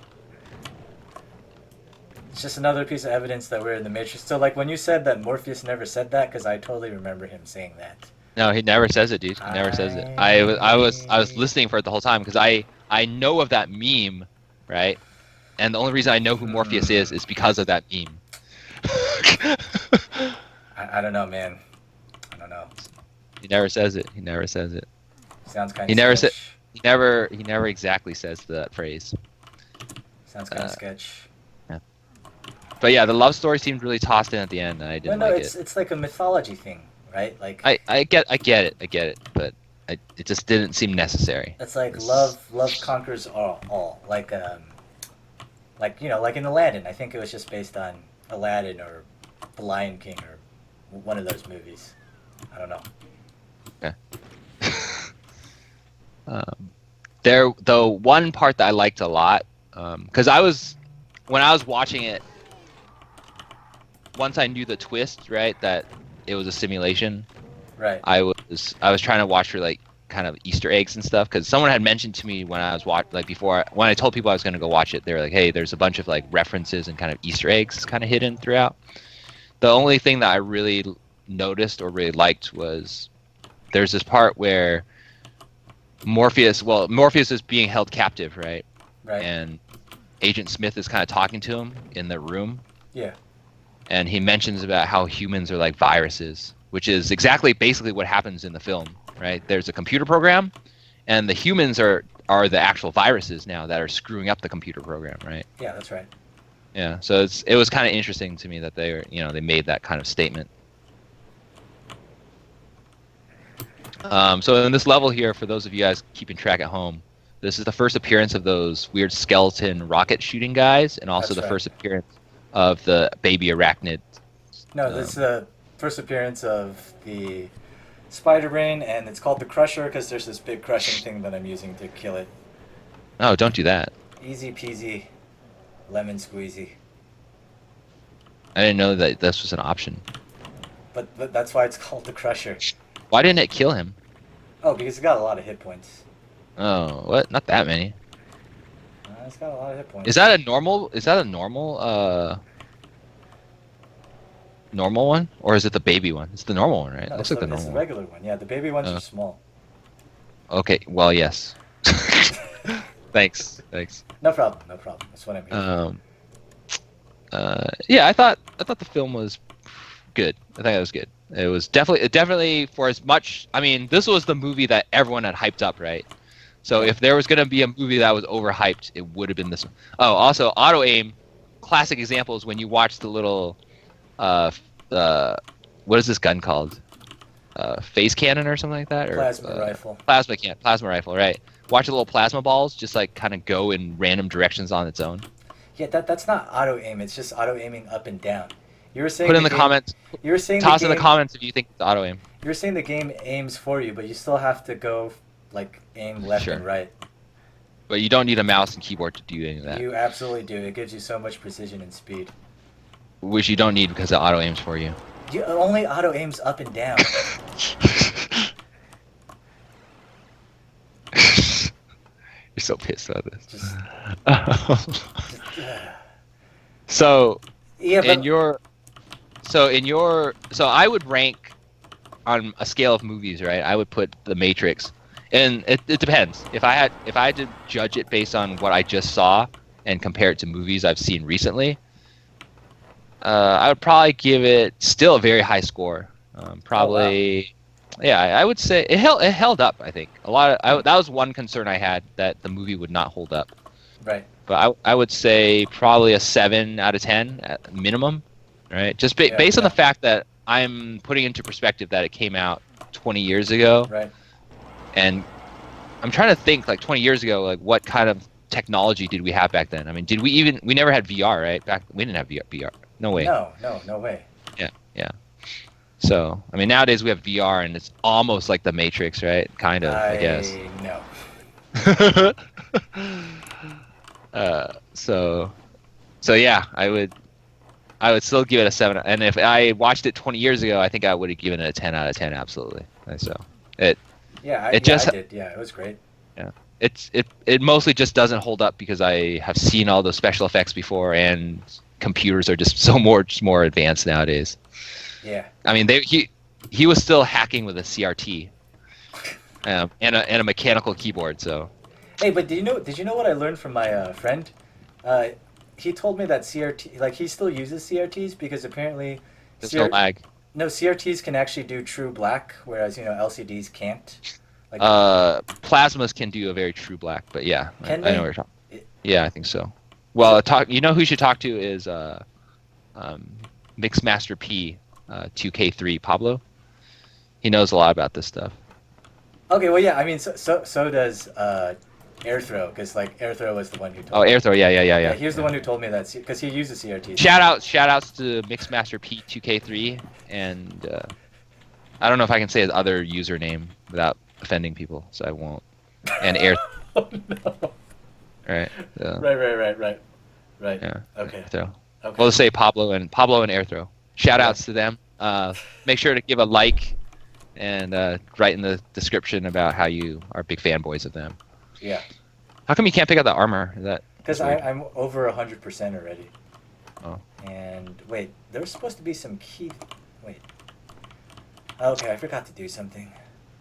It's just another piece of evidence that we're in the Matrix. So, like, when you said that Morpheus never said that, because I totally remember him saying that. No, he never says it, dude. He never says it. I was listening for it the whole time because I know of that meme, right? And the only reason I know who Morpheus is because of that meme. I don't know, man. I don't know. He never says it. He never says it. Sounds kind of. He never said. He never exactly says that phrase. Sounds kind of sketch. Yeah. But yeah, the love story seemed really tossed in at the end, and I didn't like it. It's like a mythology thing, right? Like I get it, but it just didn't seem necessary. It's like love conquers all. Like you know, like in Aladdin. I think it was just based on Aladdin or The Lion King or one of those movies. I don't know. Okay. The one part that I liked a lot, because when I was watching it, once I knew the twist, right, that it was a simulation, right? I was trying to watch for like kind of Easter eggs and stuff, because someone had mentioned to me when I was when I told people I was going to go watch it, they were like, hey, there's a bunch of like references and kind of Easter eggs kind of hidden throughout. The only thing that I really noticed or really liked was there's this part where Morpheus is being held captive, right? Right. And Agent Smith is kind of talking to him in the room. Yeah. And he mentions about how humans are like viruses, which is basically what happens in the film, right? There's a computer program, and the humans are the actual viruses now that are screwing up the computer program, right? Yeah, that's right. Yeah, so it was kind of interesting to me that they made that kind of statement. So in this level here, for those of you guys keeping track at home, this is the first appearance of those weird skeleton rocket shooting guys, and also first appearance of the baby arachnid. No, this is the first appearance of the spider brain, and it's called the Crusher because there's this big crushing thing that I'm using to kill it. Oh, don't do that. Easy peasy, lemon squeezy. I didn't know that this was an option. But that's why it's called the Crusher. Why didn't it kill him? Oh, because it's got a lot of hit points. Oh, what? Not that many. It's got a lot of hit points. Is that a normal normal one, or is it the baby one? It's the normal one, right? No, Looks like the normal it's the one. regular one. Yeah, the baby ones are small. Okay, well, yes. Thanks. No problem. That's what I'm here for. Yeah, I thought the film was good. I think it was good. It was definitely for as much. I mean, this was the movie that everyone had hyped up, right? So if there was gonna be a movie that was overhyped, it would have been this one. Oh, also auto aim. Classic example is when you watch the little, what is this gun called? Phase cannon or something like that, or Plasma rifle. Plasma rifle, right? Watch the little plasma balls just like kind of go in random directions on its own. Yeah, that's not auto aim. It's just auto aiming up and down. You were saying. Put in the comments. You were saying. Toss in the comments if you think it's auto aim. You were saying the game aims for you, but you still have to go like aim left and right. But you don't need a mouse and keyboard to do any of that. You absolutely do. It gives you so much precision and speed. Which you don't need because it auto aims for you. You only auto aims up and down. You're so pissed about this. So I would rank on a scale of movies, right? I would put The Matrix, and it depends. If I had to judge it based on what I just saw and compare it to movies I've seen recently, I would probably give it still a very high score. Probably. Oh, wow. Yeah, I would say it held up. I think that was one concern I had, that the movie would not hold up. Right. But I would say probably a 7 out of 10 at minimum, right? Just based on the fact that I'm putting into perspective that it came out 20 years ago. Right. And I'm trying to think, like 20 years ago, like what kind of technology did we have back then? I mean, we never had VR, right? We didn't have VR. No way. No way. Yeah. So, I mean, nowadays we have VR and it's almost like The Matrix, right? Kind of, I guess. No. So yeah, I would still give it a 7. And if I watched it 20 years ago, I think I would have given it a 10 out of 10, absolutely. So I did. Yeah, it was great. Yeah. It mostly just doesn't hold up because I have seen all those special effects before and computers are just so much more advanced nowadays. Yeah. I mean, he was still hacking with a CRT and a mechanical keyboard. So Hey, but did you know what I learned from my friend? Uh, he told me that CRT, like he still uses CRTs because apparently, there's no lag. no, CRTs can actually do true black, whereas LCDs can't. Like, Plasmas can do a very true black, but yeah, can I know they? what you're talking. Yeah, I think so. Well, you know who you should talk to is Mixmaster P, 2K3 Pablo. He knows a lot about this stuff. Okay, well, yeah, I mean, so does Airthrow, because like Airthrow was the one who Oh, told me. Airthrow, yeah. Yeah, he was the one who told me that because he uses CRTs. Shout outs to Mixmaster P 2K3, and I don't know if I can say his other username without offending people, so I won't. And Air. Oh no. Right. Right. Yeah. Okay. Airthrow. Okay. We'll just say Pablo and Airthrow. Shout outs to them. Make sure to give a like and write in the description about how you are big fanboys of them. Yeah. How come you can't pick up the armor? Is that because I'm over 100% already. Oh. And wait, there was supposed to be some key. Wait. Okay, I forgot to do something.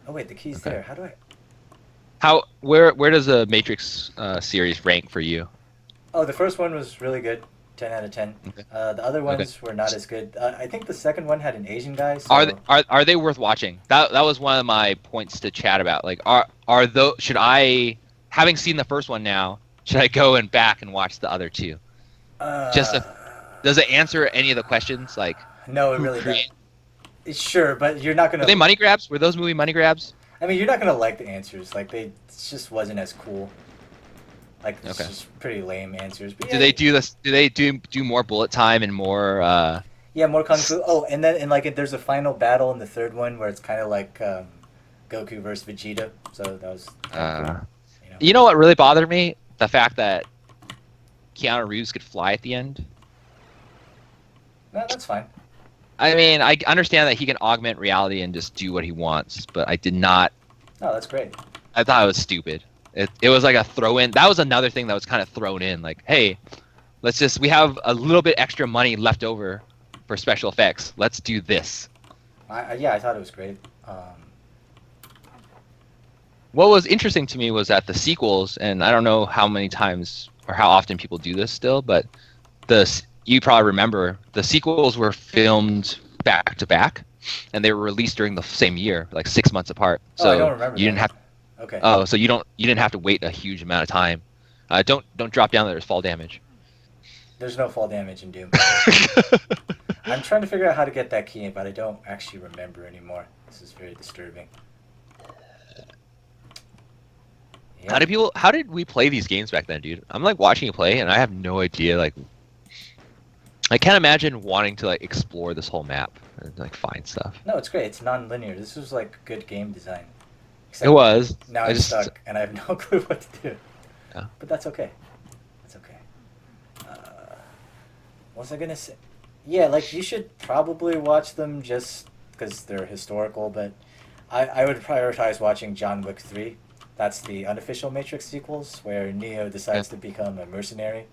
Oh wait, the key's there. How do I? Where does the Matrix series rank for you? Oh, the first one was really good, 10 out of 10. Okay. The other ones were not as good. I think the second one had an Asian guy. So... Are they worth watching? That was one of my points to chat about. Like, should I, having seen the first one now, should I go back and watch the other two? Does it answer any of the questions? Like, no, it really doesn't. Sure, but you're not gonna. Were they money grabs? Were those movie money grabs? I mean, you're not gonna like the answers. Like, it just wasn't as cool. Like, it's just pretty lame answers. But yeah, do they do this? Do they do more bullet time and more? Yeah, more kung fu. Oh, and then there's a final battle in the third one where it's kind of like Goku versus Vegeta. So that was. Cool, you know what really bothered me? The fact that Keanu Reeves could fly at the end. No, that's fine. I mean, I understand that he can augment reality and just do what he wants, but I did not. Oh, that's great. I thought it was stupid. It was like a throw in. That was another thing that was kind of thrown in. Like, hey, we have a little bit extra money left over for special effects. Let's do this. I thought it was great. What was interesting to me was that the sequels, and I don't know how many times or how often people do this still, but you probably remember the sequels were filmed back to back, and they were released during the same year, like 6 months apart. So I don't remember. You didn't have. Okay. Oh, so you didn't have to wait a huge amount of time. Don't drop down. There's fall damage. There's no fall damage in Doom. I'm trying to figure out how to get that key, but I don't actually remember anymore. This is very disturbing. Yeah. How did we play these games back then, dude? I'm like watching you play, and I have no idea. Like, I can't imagine wanting to like explore this whole map and like find stuff. No, it's great. It's non-linear. This was like good game design. It was. Now I'm stuck, and I have no clue what to do. Yeah. But that's okay. That's okay. What was I gonna say? Yeah, like you should probably watch them just because they're historical. But I would prioritize watching John Wick 3. That's the unofficial Matrix sequels where Neo decides to become a mercenary.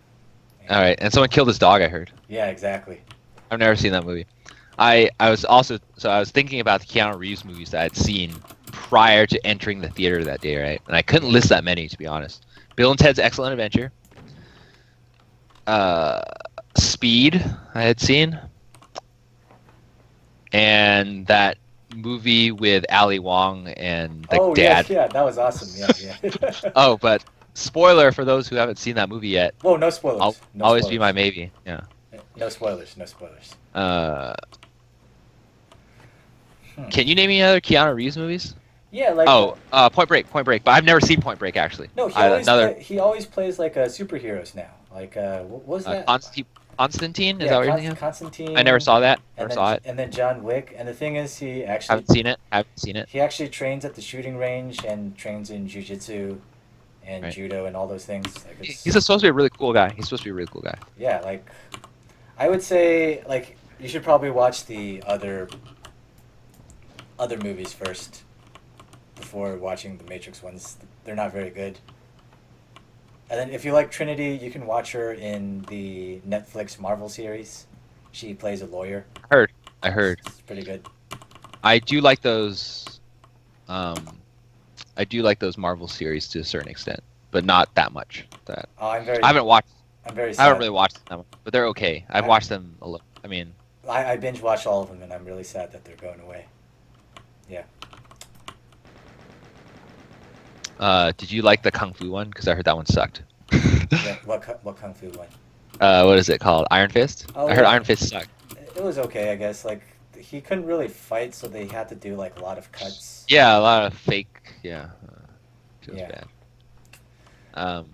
All right, and someone killed his dog. I heard. Yeah, exactly. I've never seen that movie. I was thinking about the Keanu Reeves movies that I'd seen prior to entering the theater that day, right? And I couldn't list that many, to be honest. Bill and Ted's Excellent Adventure. Speed, I had seen. And that movie with Ali Wong and the dad. Yeah, that was awesome. Yeah. Oh, but spoiler for those who haven't seen that movie yet. Whoa, no spoilers. Always be my maybe. Yeah. No spoilers. Can you name any other Keanu Reeves movies? Yeah, like Point Break. But I've never seen Point Break actually. No, he always plays like superheroes now. Like what was that? Constantine? Is that what you're thinking? Constantine. I never saw that. And then John Wick. And the thing is, he actually Haven't seen it. He actually trains at the shooting range and trains in jiu-jitsu and judo and all those things. Like he's supposed to be a really cool guy. Yeah, like I would say, like you should probably watch the other movies first before watching the Matrix ones. They're not very good. And then if you like Trinity, you can watch her in the Netflix Marvel series. She plays a lawyer. I heard. It's pretty good. I do like those. I do like those Marvel series to a certain extent, but not that much. That Oh, I haven't watched. I'm very I sad. haven't really watched them that much, but they're okay. I've watched them a little. I mean, I binge watched all of them, and I'm really sad that they're going away. Yeah. did you like the Kung Fu one? Because I heard that one sucked. Yeah, what Kung Fu one? What is it called? Iron Fist? Oh, I heard yeah. Iron Fist sucked. It was okay, I guess. Like, he couldn't really fight, so they had to do like a lot of cuts. Yeah, a lot of fake. Yeah, feels Yeah. bad.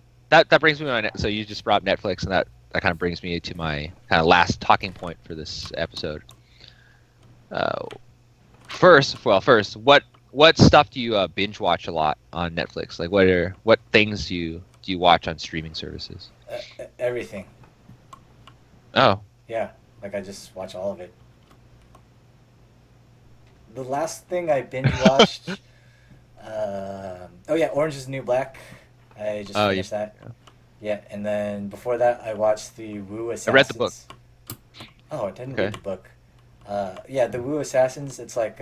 That brings me to my. So you just brought up Netflix, and that kind of brings me to my kind of last talking point for this episode. First, what stuff do you binge watch a lot on Netflix? Like, what things do you watch on streaming services? Everything. Oh, Yeah, like I just watch all of it. The last thing I binge watched, oh yeah, Orange is the New Black. I just Oh, finished that. Yeah, and then before that, I watched the Wu Assassins. I read the book. Oh, I didn't Okay. read the book. Yeah, the Wu Assassins. It's like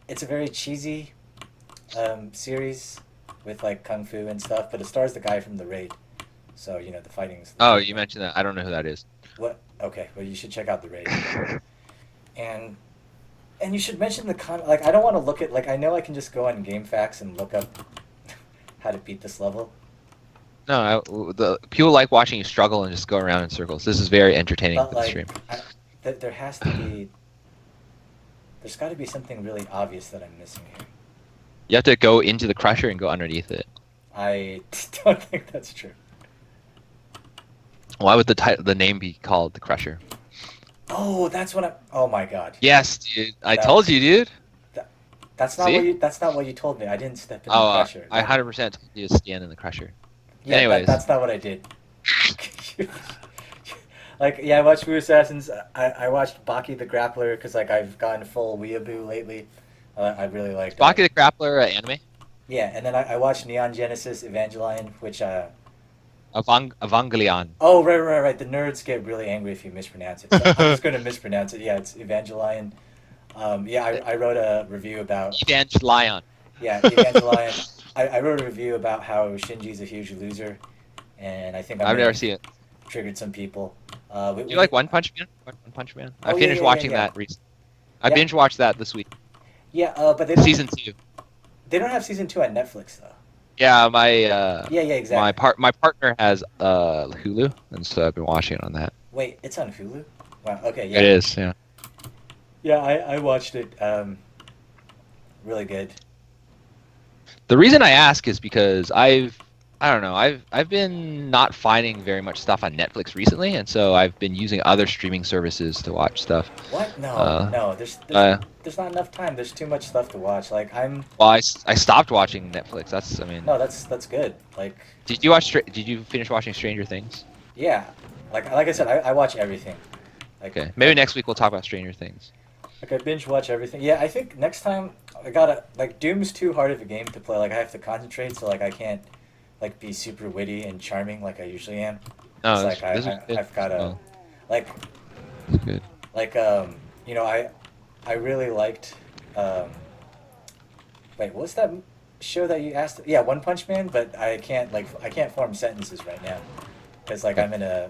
it's a very cheesy series with like kung fu and stuff, but it stars the guy from The Raid. So you know the fighting's. Oh, you mentioned that. I don't know who that is. What? Okay, well you should check out The Raid. And you should mention the like I don't want to look at like I know I can just go on GameFAQs and look up how to beat this level. No, the people like watching you struggle and just go around in circles. This is very entertaining But for the stream. there has to be. There's got to be something really obvious that I'm missing here. You have to go into the crusher and go underneath it. I don't think that's true. Why would the name be called the Crusher? Oh, that's what I. Oh my god. Yes, dude. I That- told you, dude. That's not See? what you. That's not what you told me. I didn't step in the Oh, crusher. I 100% told you to stand in the Crusher. Yeah, Anyways. that's not what I did. Like, yeah, I watched Wu Assassins. I watched Baki the Grappler because like I've gone full weeaboo lately. I really liked Baki the Grappler anime? Yeah, and then I watched Neon Genesis Evangelion, which Evangelion. oh right. The nerds get really angry if you mispronounce it. So I'm just going to mispronounce it. Yeah, it's Evangelion. Yeah, I wrote a review about Evangelion. yeah Evangelion. I wrote a review about how Shinji's a huge loser, and I think I've never seen it. triggered some people. Do you like One Punch Man? One Punch Man? Oh, I finished watching yeah. that recently. I Yeah. binge watched that this week. Yeah, but they don't, Season 2. they don't have season 2 on Netflix though. Yeah, Yeah, exactly. my partner has Hulu, and so I've been watching it on that. Wait, it's on Hulu? Wow. Okay. Yeah. It is, yeah. Yeah, I watched it. Really good. The reason I ask is because I've been not finding very much stuff on Netflix recently, and so I've been using other streaming services to watch stuff. What? No, no. There's not enough time. There's too much stuff to watch. Like I'm. Well, I stopped watching Netflix. No, that's good. Like. Did you finish watching Stranger Things? Yeah. Like I said, I watch everything. Like, Okay, maybe next week we'll talk about Stranger Things. Like I binge watch everything. Yeah, I think next time I gotta like Doom's too hard of a game to play. Like I have to concentrate, so like I can't like be super witty and charming like I usually am. No, It's like I've gotta like That's good. like you know I really liked wait, what's that show that you asked? Yeah, One Punch Man, but I can't form sentences right now because like I'm in a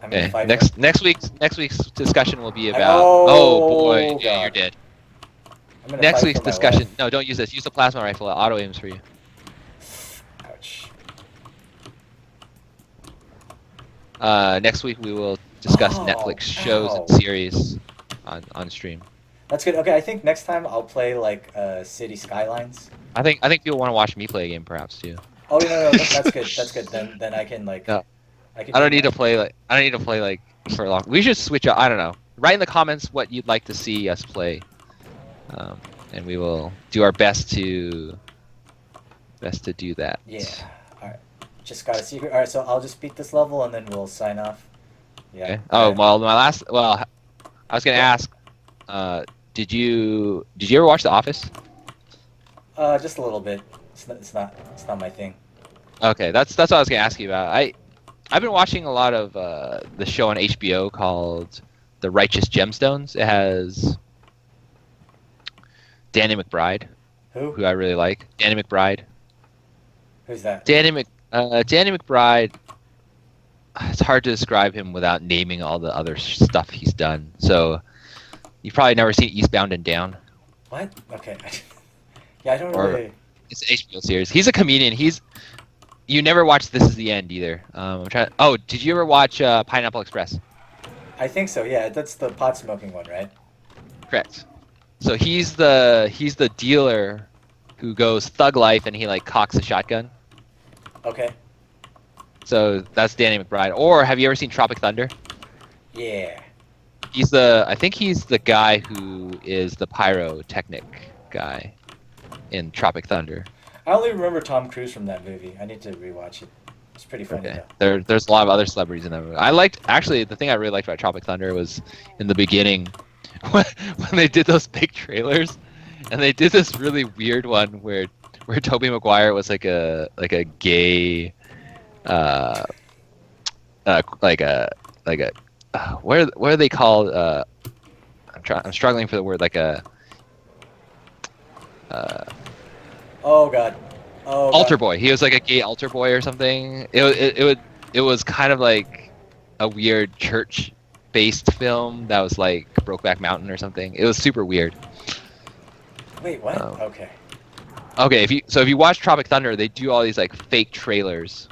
Okay. fight. Next week's discussion will be I- about. oh, Oh boy, yeah, God. you're dead. I'm in a Next fight week's for my discussion. life. No, don't use this. Use the plasma rifle. It auto aims for you. Ouch. Next week we will discuss Oh, Netflix shows ow. and series on stream. That's good. Okay, I think next time I'll play like City Skylines. I think people want to watch me play a game perhaps too. Oh no, that's good. That's good. Then I can like. No. I I don't need to play like for long. We should switch up. I don't know. Write in the comments what you'd like to see us play, and we will do our best to do that. Yeah. All right. Just got a secret. All right, so I'll just beat this level and then we'll sign off. Yeah. Okay. All Oh right. well, I was gonna ask. Did you ever watch The Office? Just a little bit. It's not my thing. Okay, that's what I was gonna ask you about. I've been watching a lot of the show on HBO called The Righteous Gemstones. It has Danny McBride, Who? who I really like. Danny McBride. Who's that? Danny McBride. It's hard to describe him without naming all the other stuff he's done. So you've probably never seen Eastbound and Down. What? Okay. Yeah, I don't Or really. it's an HBO series. He's a comedian. You never watched This Is the End either. I'm trying. Oh, did you ever watch Pineapple Express? I think so. Yeah, that's the pot smoking one, right? Correct. So he's the dealer who goes thug life and he like cocks a shotgun. Okay. So that's Danny McBride. Or have you ever seen Tropic Thunder? Yeah. I think he's the guy who is the pyrotechnic guy in Tropic Thunder. I only remember Tom Cruise from that movie. I need to rewatch it. It's pretty funny Okay. though. There's a lot of other celebrities in that movie. Actually the thing I really liked about Tropic Thunder was in the beginning when they did those big trailers, and they did this really weird one where Tobey Maguire was like a gay, what are they called? I'm struggling for the word like a Oh god. Oh. altar God. boy. He was like a gay altar boy or something. It was kind of like a weird church based film that was like Brokeback Mountain or something. It was super weird. Wait, what? Um, Okay. Okay, if you watch Tropic Thunder, they do all these like fake trailers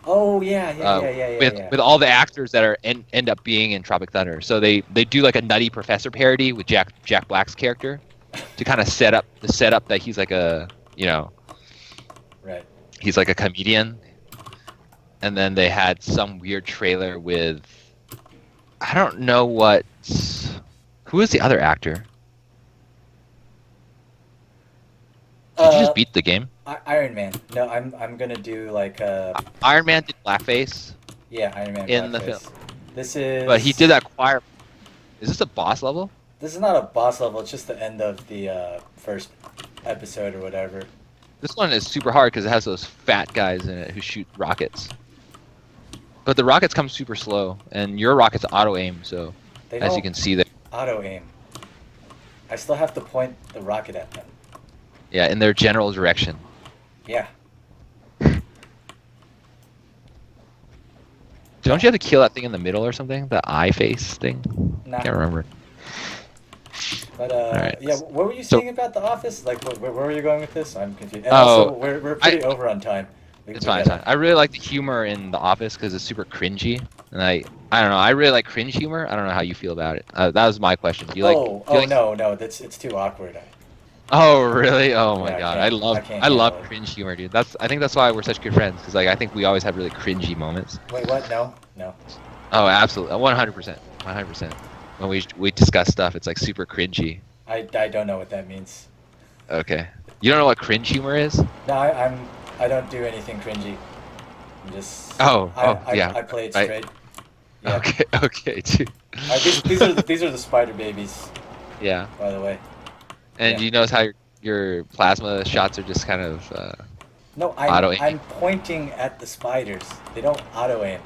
Oh yeah. with all the actors that end up being in Tropic Thunder. So they do like a Nutty Professor parody with Jack Black's character to kind of set up that he's like a Right. he's like a comedian. And then they had some weird trailer with I don't know who is the other actor? Did you just beat the game? Iron Man. No, I'm gonna do like Iron Man did blackface, yeah, Iron Man in the blackface. film. This is. but he did that choir. Is this a boss level? This is not a boss level. It's just the end of the first episode or whatever. This one is super hard because it has those fat guys in it who shoot rockets. But the rockets come super slow, and your rockets auto aim. So They as you don't can see there, auto aim. I still have to point the rocket at them. yeah, in their general direction. Yeah. Don't you have to kill that thing in the middle or something? The eye face thing? Nah. Can't remember. But Alright. yeah. What were you So- saying about The Office? Like, where were you going with this? I'm confused. And Oh, also, we're pretty over on time. It's fine. I really like the humor in The Office because it's super cringy, and I don't know. I really like cringe humor. I don't know how you feel about it. That was my question. Do you like? Oh, do you like- no, it's too awkward. Oh really? Oh my Yeah, god, I I can't love handle it. cringe humor, dude. I think that's why we're such good friends because like I think we always have really cringy moments. Wait, what? No. Oh, absolutely, 100%, 100%. When we discuss stuff, it's like super cringy. I don't know what that means. Okay, you don't know what cringe humor is? No, I don't do anything cringy. I'm just. Yeah. I play it right. straight. Yeah. Okay, dude. These are the spider babies, Yeah, by the way. and Yeah. you notice how your plasma shots are just kind of. No, Auto-aim. I'm pointing at the spiders. They don't auto aim.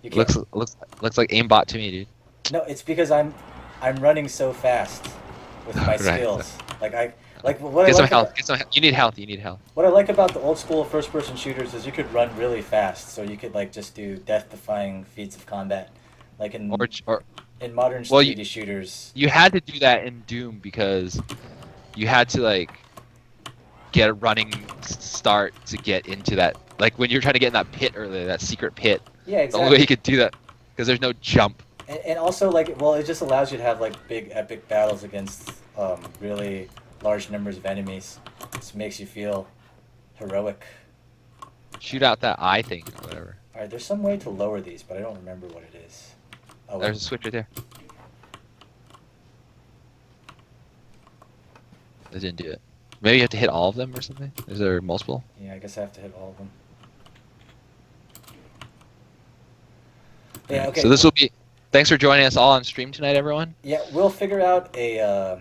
You can't. Looks like aimbot to me, dude. No, it's because I'm running so fast with my Right. skills. Like what I Get some like health. about, Get some. You need health. You need health. what I like about the old school first person shooters is you could run really fast, so you could like just do death defying feats of combat. Like in Or modern Well, 3D shooters. you had to do that in Doom because you had to like get a running start to get into that. Like when you're trying to get in that pit earlier, that secret pit. Yeah, The only way exactly. you could do that because there's no jump. And also like it just allows you to have like big epic battles against really large numbers of enemies. This makes you feel heroic. Shoot out that eye thing or whatever. All right, there's some way to lower these, but I don't remember what it is. Oh, There's a switch right there. I didn't do it. Maybe you have to hit all of them or something? Is there multiple? yeah, I guess I have to hit all of them. Yeah, Alright, okay. So this will be. Thanks for joining us all on stream tonight, everyone. Yeah, we'll figure out a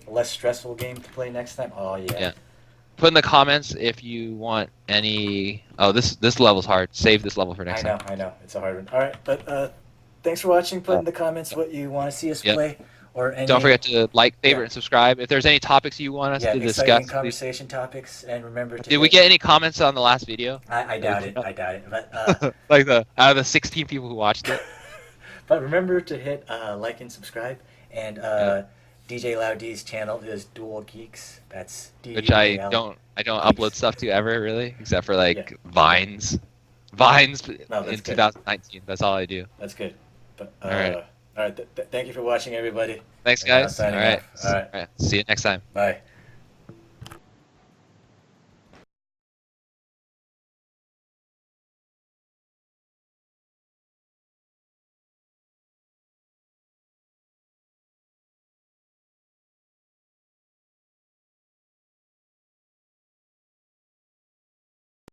less stressful game to play next time. Oh yeah. Yeah. put in the comments if you want any. Oh, this level's hard. Save this level for next time. I know, it's a hard one. All right, but thanks for watching. Put in the comments what you want to see us play, or any. Don't forget to like, favorite, and subscribe. If there's any topics you want us to discuss, exciting conversation topics, and remember to. Did we get any comments on the last video? I doubt it. But like out of the 16 people who watched it. But remember to hit like and subscribe, and DJLaoD's channel is Dual Geeks. That's D. Which I don't upload stuff to ever really, except for like Vines in 2019. That's all I do. That's good. But, all right. Thank you for watching, everybody. Thanks, guys. All right. See you next time. Bye.